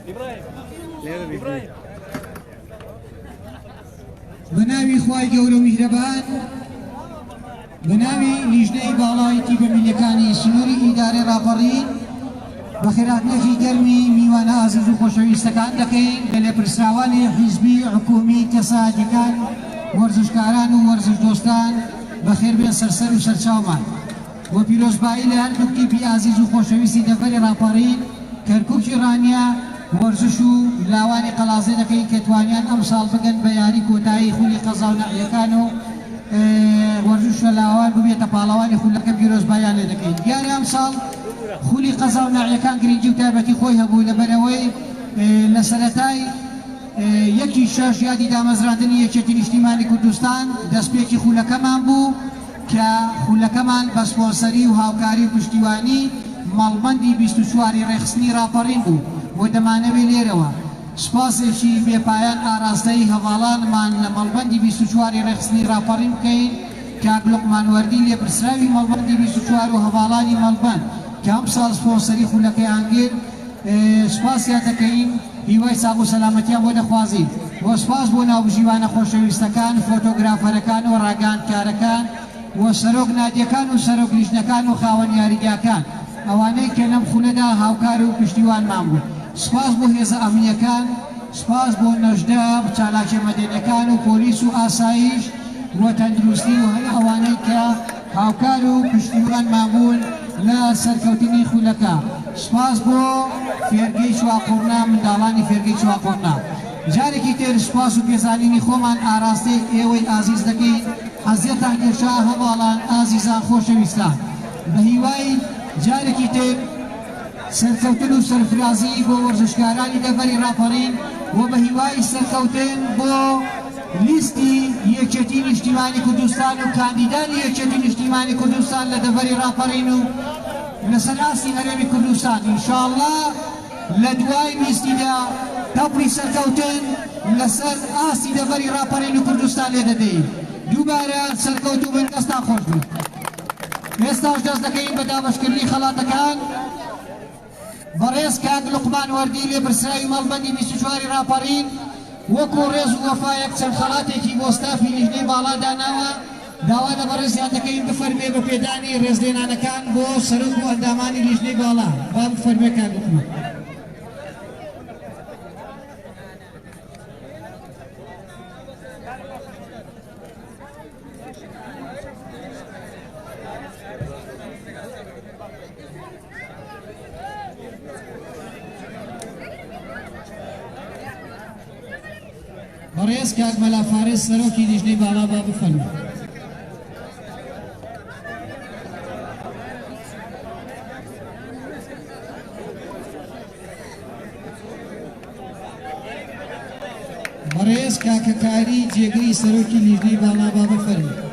S2: رئيس
S4: إبراهيم
S2: إبراهيم
S6: بناوی خوای گەورە میهرەبان بناوی لیژنەی باڵایەتی بە میلەکانی سنووری ئیدارەی ڕاپەڕین بە خێراتنێکی گەرمی میوانە ئازیز و خۆشەویستەکان دەکەین لە لێپرسراوانی حیزبی حکومی کەسایەتیەکان وەرزشکاران و وەرزش دۆستان بەخێر بێن سەرسەر و سەرچاومان بۆ پیرۆزبایی لە هەردوو تیپی ئازیز و خۆشەویستی دەڤەری ڕاپەڕین کەرکووکی ڕانیا وەرزش و لاوانی قەڵازێ دەکەین کە توانیان ئەم ساڵ بگەن بە یاری کۆتایی خولی قەزا و نەعیەکان و وەرزش و لاوان ببێتە پاڵەوانی خولەکە پیرۆزبایان لێ دەکەین دیارە ئەم ساڵ خولی قەزا و نەعیەکان گرنگی و تایبەتی خۆی هەبوو لەبەرەوەی لە سەرەتای یەکی شەش یادی دامەزراندنی یەکێتی نیشتیمانی کوردستان دەستپێکی خولەکەمان بوو کە خولەکەمان بە سپۆنسەری و هاوکاری و پشتیوانی مەڵبەندی 24 ڕێخستنی ڕاپەڕین بوو بۆ دەمانەوێت لێرەوە سپاسێکی بێپایان ئاراستەی هەواڵانمان لە مەڵبەندی 24 ڕێخستنی ڕاپەڕین بکەین کاک لوقمان وەردی لێپرسراوی مەڵبەندی 24 و هەواڵانی مەڵبەند کە ئەم ساڵ سپۆنسەری خولەکەیان گرت سپاسیان دەکەین هیوای ساغ و سەلامەتیان بۆ دەخوازین بۆ سپاس بۆ ناوبژیوانە خۆشەویستەکان فۆتۆگرافەرەکان و ڕاگەاندکارەکان و سەرۆک نادیەکان و سەرۆک لیژنەکان و خاوەن یاریگاکان ئەوانەی کە لەم خولەدا هاوکار و پشتیوانمان بوو سپاس بۆ هێزە ئەمنیەکان سپاس بۆ نەژدە چالاکی مەدەنیەکان و پۆلیس و ئاسایش و تەندروستی و هەر ئەوانەی کە هاوکار و پشتیوانمان بوون لە سەرکەوتنی خولەکە سپاس بۆ فێرگەی چواقۆڕنا منداڵانی فێرگەی چواقۆڕنا جارێکی تر سپاس و پێزانینی خۆمان ئاراستەی ئێوەی ئازیز دەکەین حەزیەتان کێشا هەواڵان ئازیزان خۆشەویستان بە هیوای جارێکی تر سەرکەوتن و سەرفرازی بۆ وەرزشکارانی دەڤەری ڕاپەڕین و بە هیوای سەرکەوتن بۆ لیستی یەکێتی نیشتیمانی کوردستان و کاندیدانی یەکێتی نیشتیمانی کوردستان لە دەڤەری ڕاپەڕین و لەسەر ئاستی هەرێمی کوردستان ئینشاءڵڵا لە دوای لیستیدا تەپڵی سەرکەوتن لەسەر ئاستی دەڤەری ڕاپەڕین و کوردستان لێ دەدەین دووبارە سەرکەوت و بن دەستان خۆش بن ئێستاش دەست دەکەین بە دابەشکردنی خەڵاتەکان بەڕێز کاک لوقمان وەردی لێپرسراوی مەڵبەندی 24 ڕاپەڕین وەکو ڕێز و وەفایەک چەند خەڵاتێکی بۆ ستافی لیژنەی باڵا داناوە داوا لە بەڕێزیان دەکەین بفەرمێ بە پێدانی ڕێزلێنانەکان بۆ سەرۆک و ئەندامانی لیژنەی باڵا با بفەرمێ کاک لوقمان بەڕێز کاک مەلا فارس سەرۆکی لیژنەی باڵا با بفەرمێ بەڕێز کاکەکاری جێگەی سەرۆکی لیژنەی باڵا با بفەرمێ